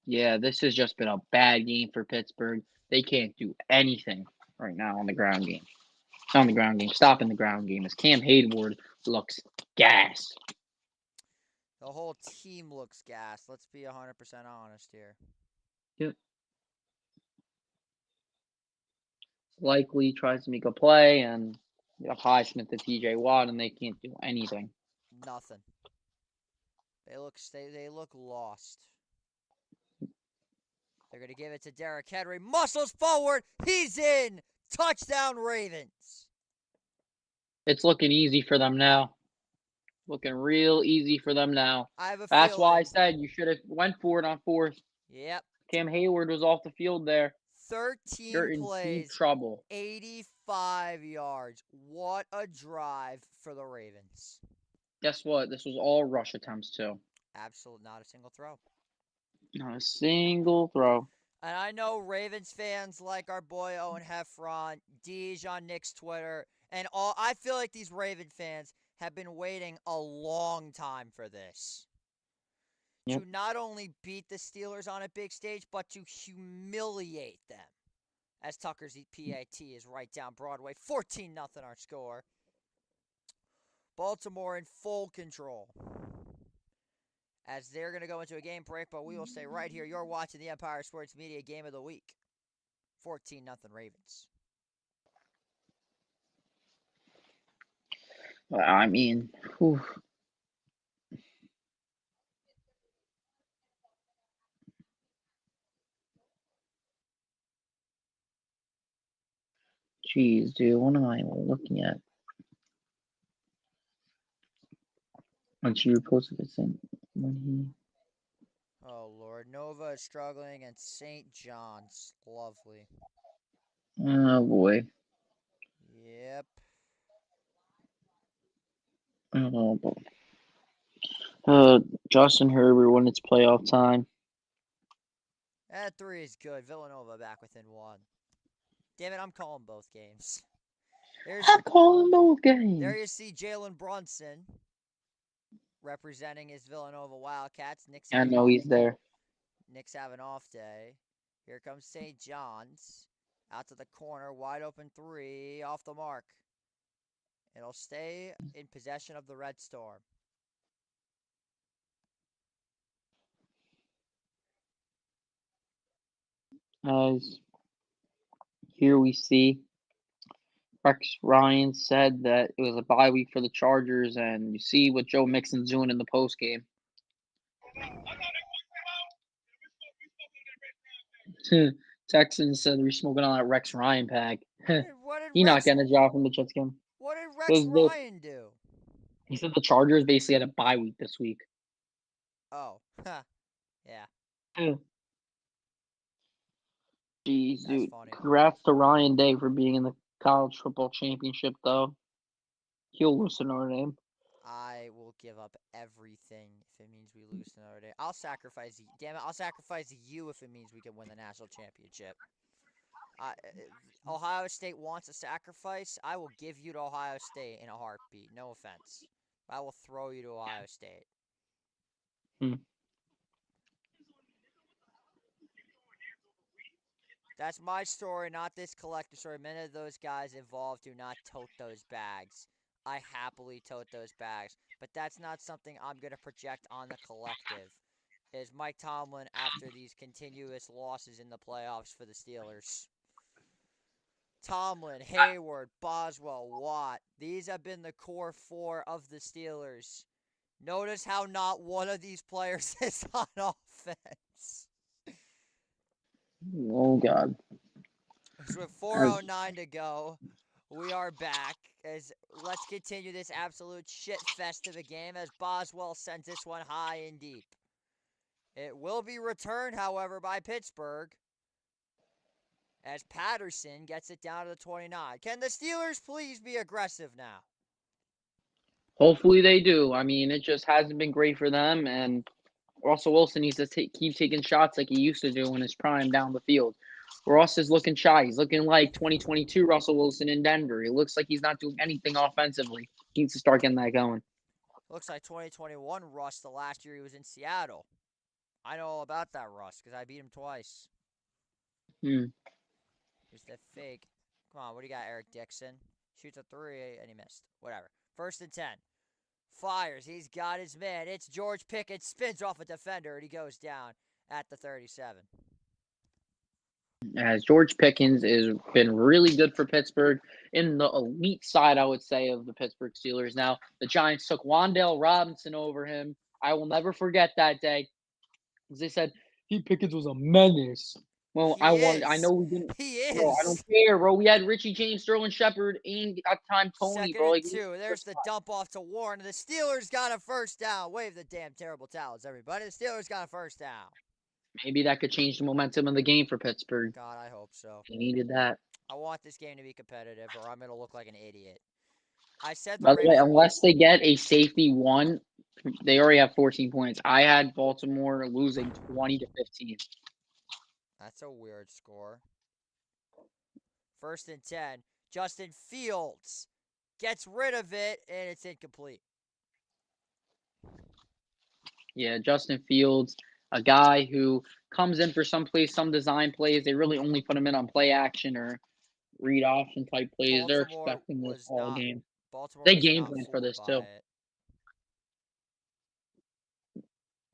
D: This has just been a bad game for Pittsburgh. They can't do anything right now on the ground game. On the ground game. Stopping the ground game as Cam Hayward looks gas.
C: The whole team looks gassed. Let's be 100% honest here.
D: Yep. Likely tries to make a play, and Highsmith to T.J. Watt, and they can't do anything.
C: Nothing. They look lost. They're going to give it to Derrick Henry. Muscles forward. He's in. Touchdown, Ravens.
D: It's looking easy for them now. Looking real easy for them now.
C: I have a
D: That's
C: feeling.
D: why I said you should have went for it on 4th.
C: Yep.
D: Cam Hayward was off the field there.
C: 13
D: You're in
C: plays.
D: deep trouble.
C: 85 yards. What a drive for the Ravens.
D: Guess what? This was all rush attempts, too.
C: Absolutely not a single throw.
D: Not a single throw.
C: And I know Ravens fans like our boy Owen Heffron, Deej on Nick's Twitter, and all. I feel like these Raven fans have been waiting a long time for this.
D: Yep.
C: To not only beat the Steelers on a big stage, but to humiliate them. As Tucker's PAT is right down Broadway. 14-0 our score. Baltimore in full control. As they're going to go into a game break, but we will stay right here. You're watching the Empire Sports Media Game of the Week. 14-0 Ravens.
D: I mean, whew. Jeez, dude, what am I looking at? When she posted this thing,
C: Oh, Lord. Nova is struggling against St. John's. Lovely.
D: Oh, boy.
C: Yep.
D: Oh, boy. Justin Herbert when it's playoff time.
C: That 3 is good. Villanova back within 1. Damn it, I'm calling both games.
D: I'm calling both games.
C: There you see Jalen Brunson representing his Villanova Wildcats.
D: I know he's there.
C: Nick's having off day. Here comes St. John's. Out to the corner. Wide open 3. Off the mark. It'll stay in possession of the Red Storm.
D: As here we see Rex Ryan said that it was a bye week for the Chargers, and you see what Joe Mixon's doing in the post game. Texans said they're smoking on that Rex Ryan pack. He not getting a job from the Jets game.
C: What did Rex Ryan do?
D: He said the Chargers basically had a bye week this week.
C: Oh, yeah.
D: Jeez,
C: That's
D: dude.
C: funny.
D: Congrats to Ryan Day for being in the college football championship, though. He'll lose to Notre Dame.
C: I will give up everything if it means we lose another day. I'll sacrifice. Damn it! I'll sacrifice you if it means we can win the national championship. Ohio State wants a sacrifice. I will give you to Ohio State in a heartbeat. No offense. I will throw you to Ohio State.
D: Hmm.
C: That's my story, not this collective story. Many of those guys involved do not tote those bags. I happily tote those bags, but that's not something I'm going to project on the collective. Is Mike Tomlin after these continuous losses in the playoffs for the Steelers? Tomlin, Hayward, Boswell, Watt. These have been the core four of the Steelers. Notice how not one of these players is on offense.
D: Oh God.
C: So with 4:09 to go, we are back. Let's continue this absolute shit fest of a game as Boswell sends this one high and deep. It will be returned, however, by Pittsburgh as Patterson gets it down to the 29. Can the Steelers please be aggressive now?
D: Hopefully they do. I mean, it just hasn't been great for them, and Russell Wilson needs to keep taking shots like he used to do in his prime down the field. Russ is looking shy. He's looking like 2022 Russell Wilson in Denver. He looks like he's not doing anything offensively. He needs to start getting that going.
C: Looks like 2021 Russ the last year he was in Seattle. I know all about that Russ because I beat him twice.
D: Hmm.
C: Here's the fake. Come on, what do you got, Eric Dixon? Shoots a three and he missed. Whatever. 1st and 10. Fires. He's got his man. It's George Pickens. Spins off a defender and he goes down at the 37.
D: As George Pickens has been really good for Pittsburgh in the elite side, I would say, of the Pittsburgh Steelers. Now, the Giants took Wan'Dale Robinson over him. I will never forget that day. As they said, Pickens was a menace. Well,
C: He
D: I
C: is.
D: know we didn't.
C: He
D: Bro, I don't
C: is.
D: care, bro. We had Richie James, Sterling Shepard, and at the time Tony,
C: 2nd
D: bro.
C: and
D: Like,
C: 2. There's the dump off to Warren. The Steelers got a first down. Wave the damn terrible towels, everybody. The Steelers got a first down.
D: maybe that could change the momentum of the game for Pittsburgh.
C: God, I hope so.
D: They needed that.
C: I want this game to be competitive or I'm going to look like an idiot. I said the
D: By the way,
C: Ravens.
D: unless they get a safety one, they already have 14 points. I had Baltimore losing 20-15.
C: That's a weird score. 1st and 10. Justin Fields gets rid of it, and it's incomplete.
D: Yeah, Justin Fields, a guy who comes in for some plays, some design plays. They really only put him in on play action or read option type plays. They're
C: Baltimore
D: expecting this
C: was
D: all
C: not.
D: game.
C: Baltimore
D: They
C: was
D: game
C: not
D: plan for
C: fooled
D: this
C: by
D: too.
C: it.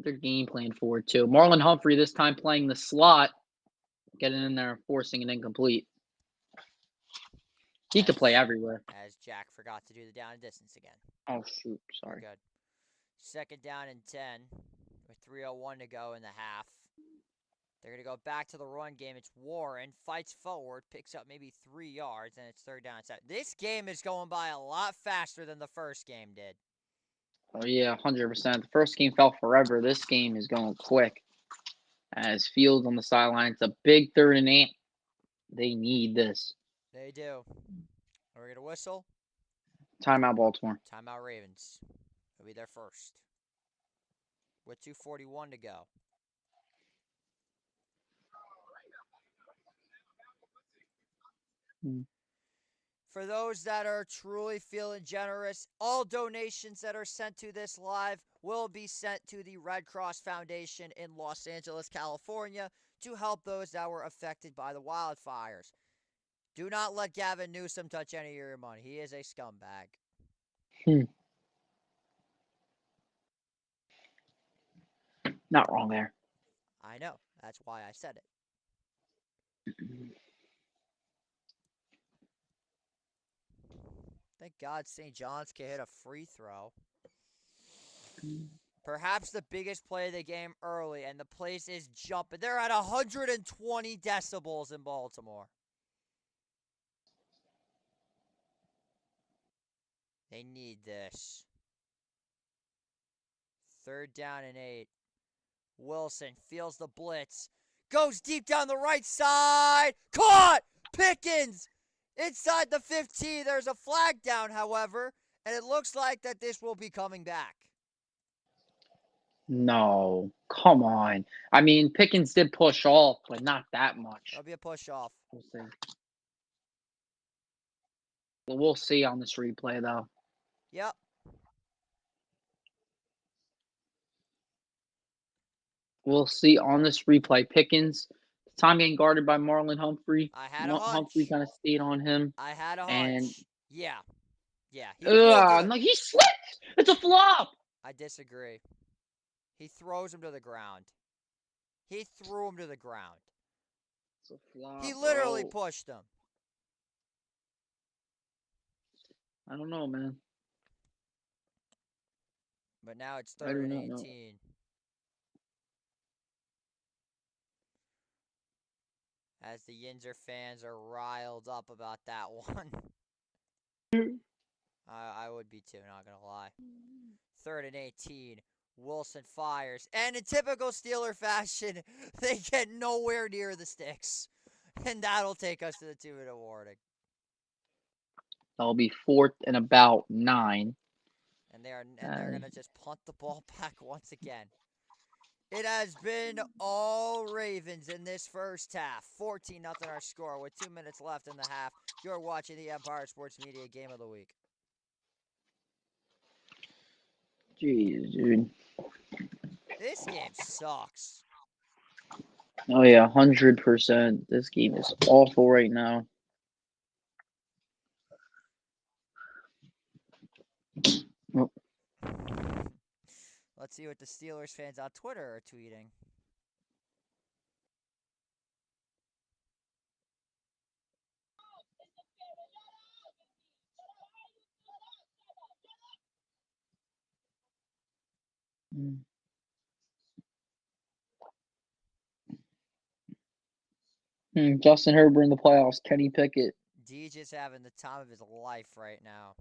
D: They're game plan for it too. Marlon Humphrey this time playing the slot, getting in there and forcing an incomplete. He could play everywhere.
C: As Jack forgot to do the down and distance again.
D: Oh shoot, sorry.
C: Good. 2nd down and 10 with 3:01 to go in the half. They're going to go back to the run game. It's Warren, fights forward, picks up maybe 3 yards, and it's 3rd down and 7. This game is going by a lot faster than the first game did.
D: Oh yeah, 100%. The first game felt forever. This game is going quick. As Fields on the sidelines, a big 3rd and 8. They need this.
C: They do. Are we going to whistle?
D: Timeout, Baltimore.
C: Timeout Ravens. It'll be their first. With 2:41 to go. For those that are truly feeling generous, all donations that are sent to this live will be sent to the Red Cross Foundation in Los Angeles, California to help those that were affected by the wildfires. Do not let Gavin Newsom touch any of your money. He is a scumbag.
D: Not wrong there.
C: I know. That's why I said it. Thank God St. John's can hit a free throw. Perhaps the biggest play of the game early, and the place is jumping. They're at 120 decibels in Baltimore. They need this. 3rd down and 8. Wilson feels the blitz. Goes deep down the right side. Caught! Pickens! Inside the 15. There's a flag down, however, and it looks like that this will be coming back.
D: No, come on. I mean, Pickens did push off, but not that much.
C: It'll be a push off.
D: We'll see. But we'll see on this replay, though.
C: Yep.
D: We'll see on this replay. Pickens, time getting guarded by Marlon Humphrey.
C: I had a
D: Humphrey
C: hunch.
D: kind of stayed on him.
C: I had a
D: And
C: hunch. Yeah. Yeah. He threw it to the...
D: no, he slipped. It's a flop.
C: I disagree. He throws him to the ground. He threw him to the ground.
D: It's a flop.
C: He literally
D: bro.
C: pushed him.
D: I don't know, man.
C: But now it's
D: I
C: 3rd
D: do
C: and
D: not know.
C: 18. As the Yinzer fans are riled up about that one. I would be too, not gonna lie. 3rd and 18. Wilson fires. And in typical Steeler fashion, they get nowhere near the sticks. And that'll take us to the 2-minute warning.
D: That'll be 4th and about 9.
C: And they're gonna just punt the ball back once again. It has been all Ravens in this first half. 14-0 our score with 2 minutes left in the half. You're watching the Empire Sports Media Game of the Week.
D: Jeez, dude.
C: This game sucks.
D: Oh yeah, 100%. This game is awful right now.
C: Let's see what the Steelers fans on Twitter are tweeting.
D: Justin Herbert in the playoffs. Kenny Pickett.
C: DJ's having the time of his life right now.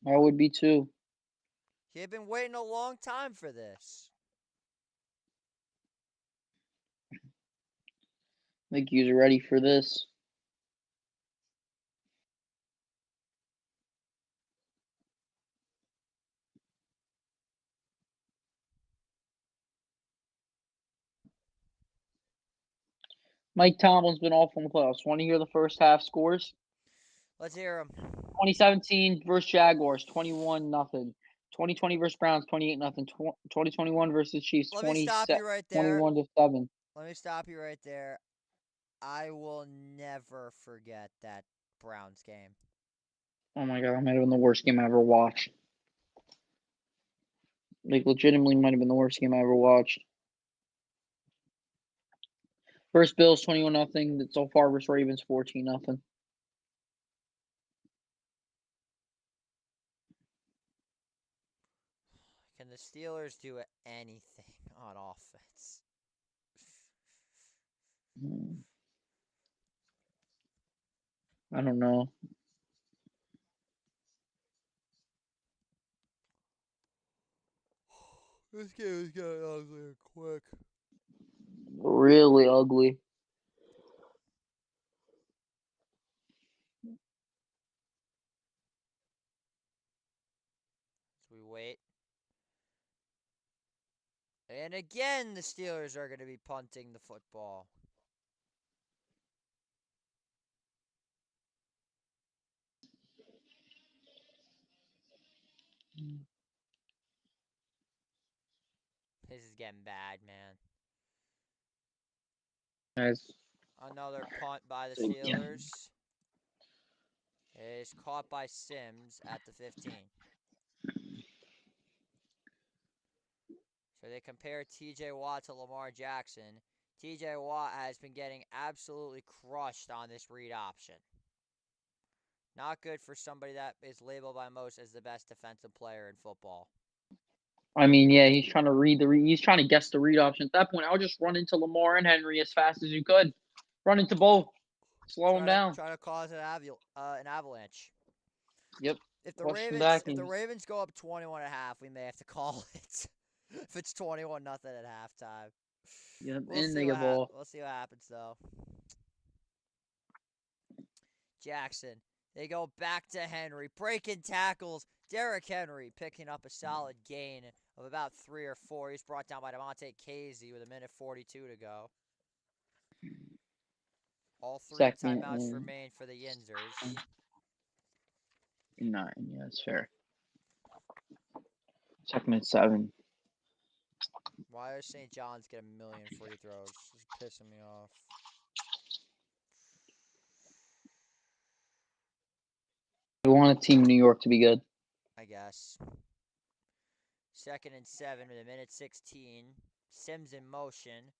D: I would be too.
C: He had been waiting a long time for this.
D: I think he's ready for this. Mike Tomlin's been awful in the playoffs. Want to hear the first half scores?
C: Let's hear him.
D: 2017 versus Jaguars, 21-0. 2020 versus Browns, 28-0. 2021 versus Chiefs,
C: Let me stop you right there.
D: 21-7.
C: Let me stop you right there. I will never forget that Browns game.
D: Oh my god, that might have been the worst game I ever watched. Like, legitimately might have been the worst game I ever watched. First Bills, 21-0. So far versus Ravens, 14-0.
C: Can the Steelers do anything on offense?
D: I don't know.
C: This game is getting ugly and quick.
D: Really ugly.
C: So we wait. And again, the Steelers are going to be punting the football. This is getting bad, man.
D: Guys,
C: Another punt by the Steelers. It is caught by Sims at the 15. So they compare TJ Watt to Lamar Jackson. TJ Watt has been getting absolutely crushed on this read option. Not good for somebody that is labeled by most as the best defensive player in football.
D: I mean, yeah, he's trying to read he's trying to guess the read option. At that point, I would just run into Lamar and Henry as fast as you could. Run into both. Slow him down.
C: Try to cause an avalanche.
D: Yep.
C: If the
D: Push him
C: Ravens
D: back
C: Ravens go up 21.5, we may have to call it. If it's 21-0 at halftime.
D: Yep.
C: We'll
D: And
C: see
D: they get ball.
C: We'll see what happens though. Jackson. They go back to Henry, breaking tackles. Derrick Henry picking up a solid gain of about 3 or 4. He's brought down by Demonte Casey with 1:42 to go. All 3
D: Second
C: timeouts
D: and
C: remain for the Yinzers.
D: 9. Yeah, that's fair. Second and 7.
C: Why does St. John's get 1,000,000 free throws? This is pissing me off.
D: We want a team New York to be good.
C: I guess. Second and 7 with 1:16. Sims in motion.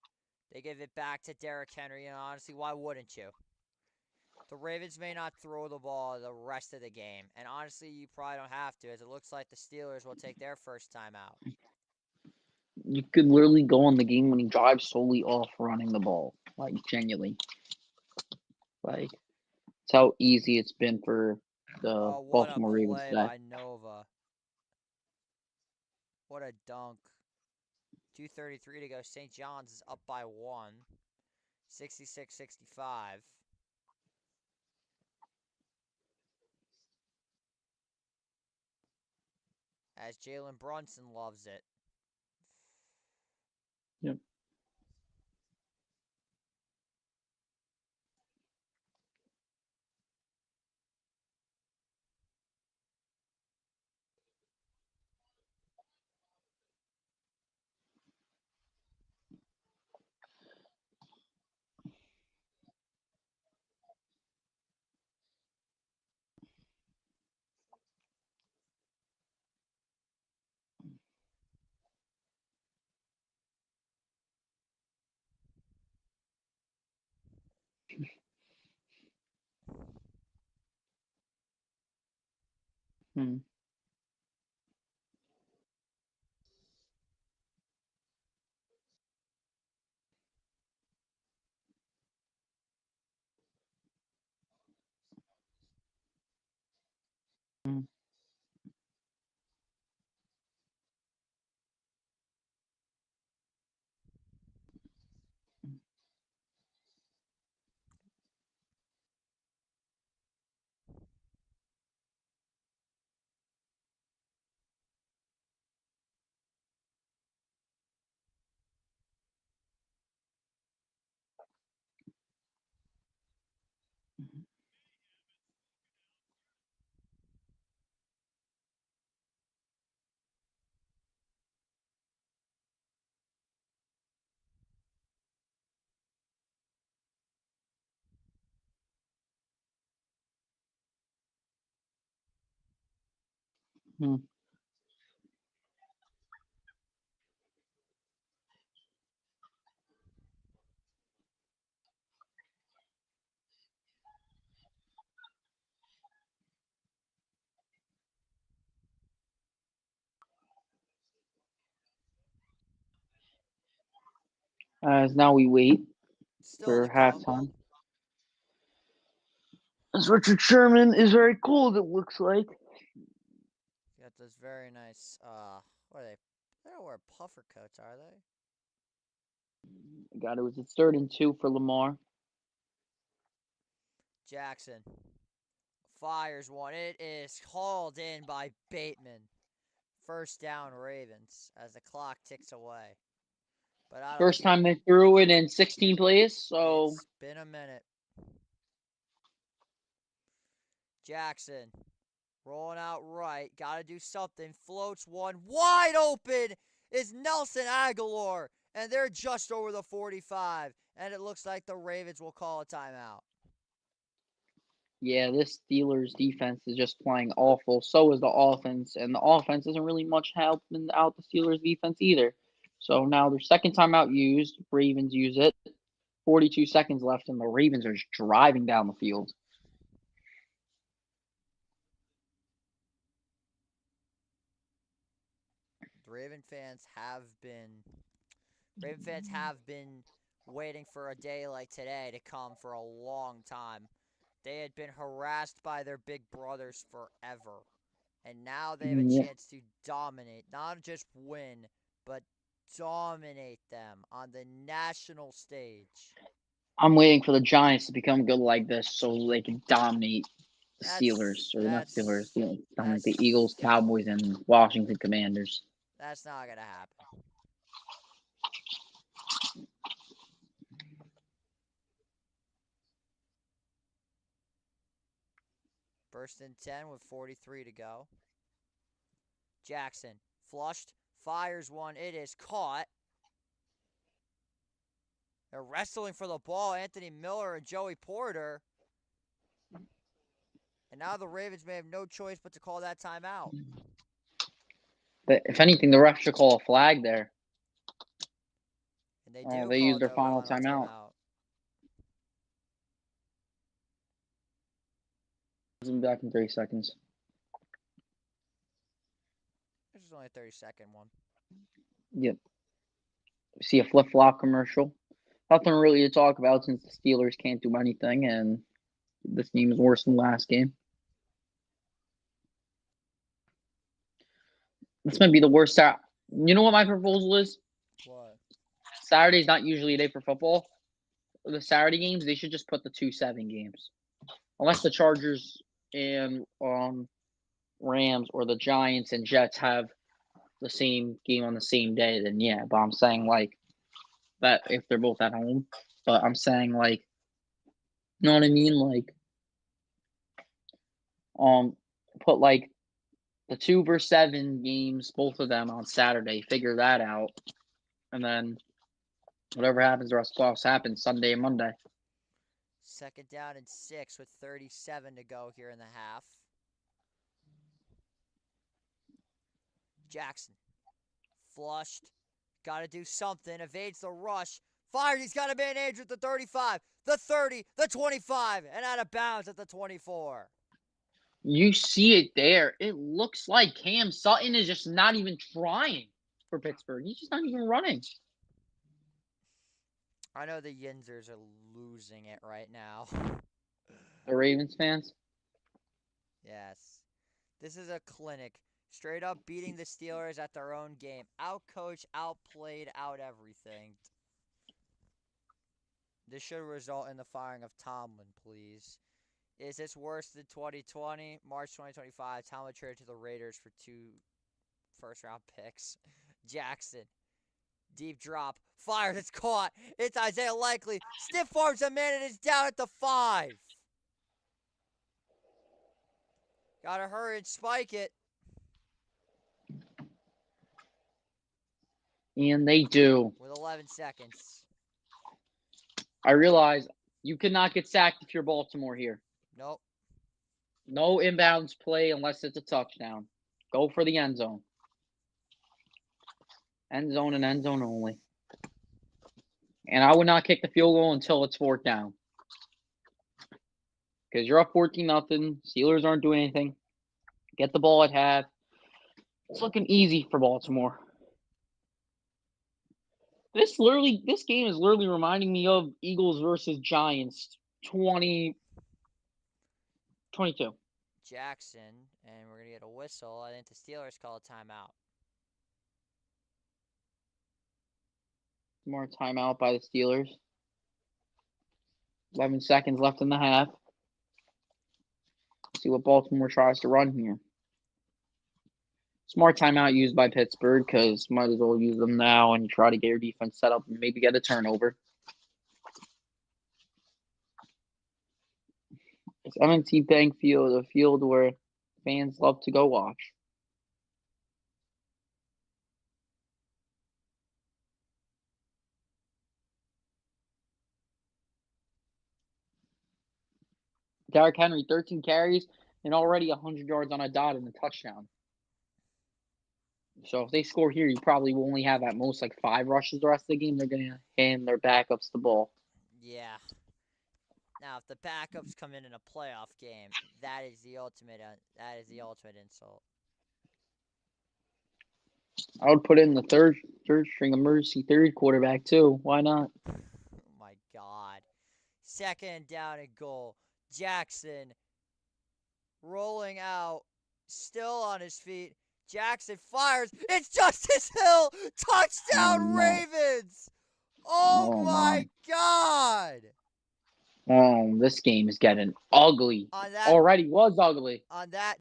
C: They give it back to Derrick Henry, and honestly, why wouldn't you? The Ravens may not throw the ball the rest of the game, and honestly, you probably don't have to, as it looks like the Steelers will take their first time out.
D: You could literally go on the game winning drive solely off running the ball. Like, genuinely. Like, it's how easy it's been for the
C: Oh, what a
D: Baltimore Ravens
C: play
D: today.
C: by Nova. What a dunk. 2:33 to go. St. John's is up by 1. 66-65. As Jalen Brunson loves it.
D: Yep. Hmm. Hmm. Hmm. As now we wait
C: Still
D: for
C: to come.
D: halftime. As Richard Sherman is very cold, it looks like.
C: Got those very nice, what are they? They don't wear puffer coats, are they?
D: God, it was a 3rd and 2 for Lamar.
C: Jackson fires one. It is called in by Bateman. First down, Ravens, as the clock ticks away. But I don't
D: First time they threw it in 16 plays, so
C: It's been a minute. Jackson rolling out right. Got to do something. Floats one. Wide open is Nelson Aguilar. And they're just over the 45. And it looks like the Ravens will call a timeout.
D: yeah, this Steelers defense is just playing awful. So is the offense, and the offense isn't really much helping out the Steelers defense either. So now their second timeout used. Ravens use it. 42 seconds left, and the Ravens are just driving down the field.
C: The Raven fans have been waiting for a day like today to come for a long time. They had been harassed by their big brothers forever. And now they have a
D: Yeah,
C: chance to dominate, not just win, but dominate them on the national stage.
D: I'm waiting for the Giants to become good like this so they can dominate the
C: That's
D: Steelers, or not Steelers,
C: that's
D: dominate the
C: that's
D: Eagles, Cowboys, and Washington Commanders.
C: That's not going to happen. First and 10 with 43 to go. Jackson flushed, fires one. It is caught. They're wrestling for the ball, Anthony Miller and Joey Porter. And now the Ravens may have no choice but to call that timeout.
D: If anything, the ref should call a flag there.
C: And they
D: Oh,
C: do
D: they
C: call
D: used their
C: their
D: final timeout. I'll be back in 3 seconds.
C: This is only a 30-second one.
D: Yep. See a flip-flop commercial. Nothing really to talk about since the Steelers can't do anything, and this game is worse than last game. This might be the worst. You know what my proposal is?
C: What?
D: Saturday's not usually a day for football. The Saturday games, they should just put the 2-7 games. Unless the Chargers and Rams or the Giants and Jets have the same game on the same day, then yeah. But I'm saying like that if they're both at home. But I'm saying like, you know what I mean? Like, put like the 2 versus 7 games, both of them on Saturday. Figure that out, and then whatever happens, the rest of the playoffs happens Sunday and Monday.
C: Second down and 6 with 37 to go here in the half. Jackson flushed. Got to do something. Evades the rush. Fired. He's got a man edge at the 35, the 30, the 25, and out of bounds at the 24.
D: You see it there. It looks like Cam Sutton is just not even trying for Pittsburgh. He's just not even running.
C: I know the Yinzers are losing it right now.
D: The Ravens fans?
C: Yes. This is a clinic. Straight up beating the Steelers at their own game. Outcoached, outplayed, out everything. This should result in the firing of Tomlin, please. Is this worse than 2020? March 2025, Tomlin traded to the Raiders for 2 first-round picks. Jackson. Deep drop. Fired. It's caught. It's Isaiah Likely. Stiff arms a man and is down at the 5. Gotta hurry and spike it.
D: And they do.
C: With 11 seconds.
D: I realize you cannot get sacked if you're Baltimore here.
C: Nope.
D: No inbounds play unless it's a touchdown. Go for the end zone. End zone and end zone only. And I would not kick the field goal until it's 4th down. Because you're up 14-0. Steelers aren't doing anything. Get the ball at half. It's looking easy for Baltimore. This game is literally reminding me of Eagles versus Giants 2022.
C: Jackson, and we're going to get a whistle. I think the Steelers call a timeout.
D: More timeout by the Steelers. 11 seconds left in the half. See what Baltimore tries to run here. Smart timeout used by Pittsburgh because might as well use them now and try to get your defense set up and maybe get a turnover. It's M&T Bank Field, a field where fans love to go watch. Derrick Henry, 13 carries and already 100 yards on a dot and a touchdown. So if they score here, you probably will only have at most like 5 rushes the rest of the game. They're going to hand their backups the ball.
C: Yeah. Now, if the backups come in a playoff game, that is the ultimate insult.
D: I would put in the third string emergency third quarterback too. Why not?
C: Oh my God. Second down and goal. Jackson rolling out, still on his feet. Jackson fires. It's Justice Hill. Touchdown, Ravens. Oh my God.
D: Oh, this game is getting ugly.
C: On that,
D: Already was ugly.
C: On that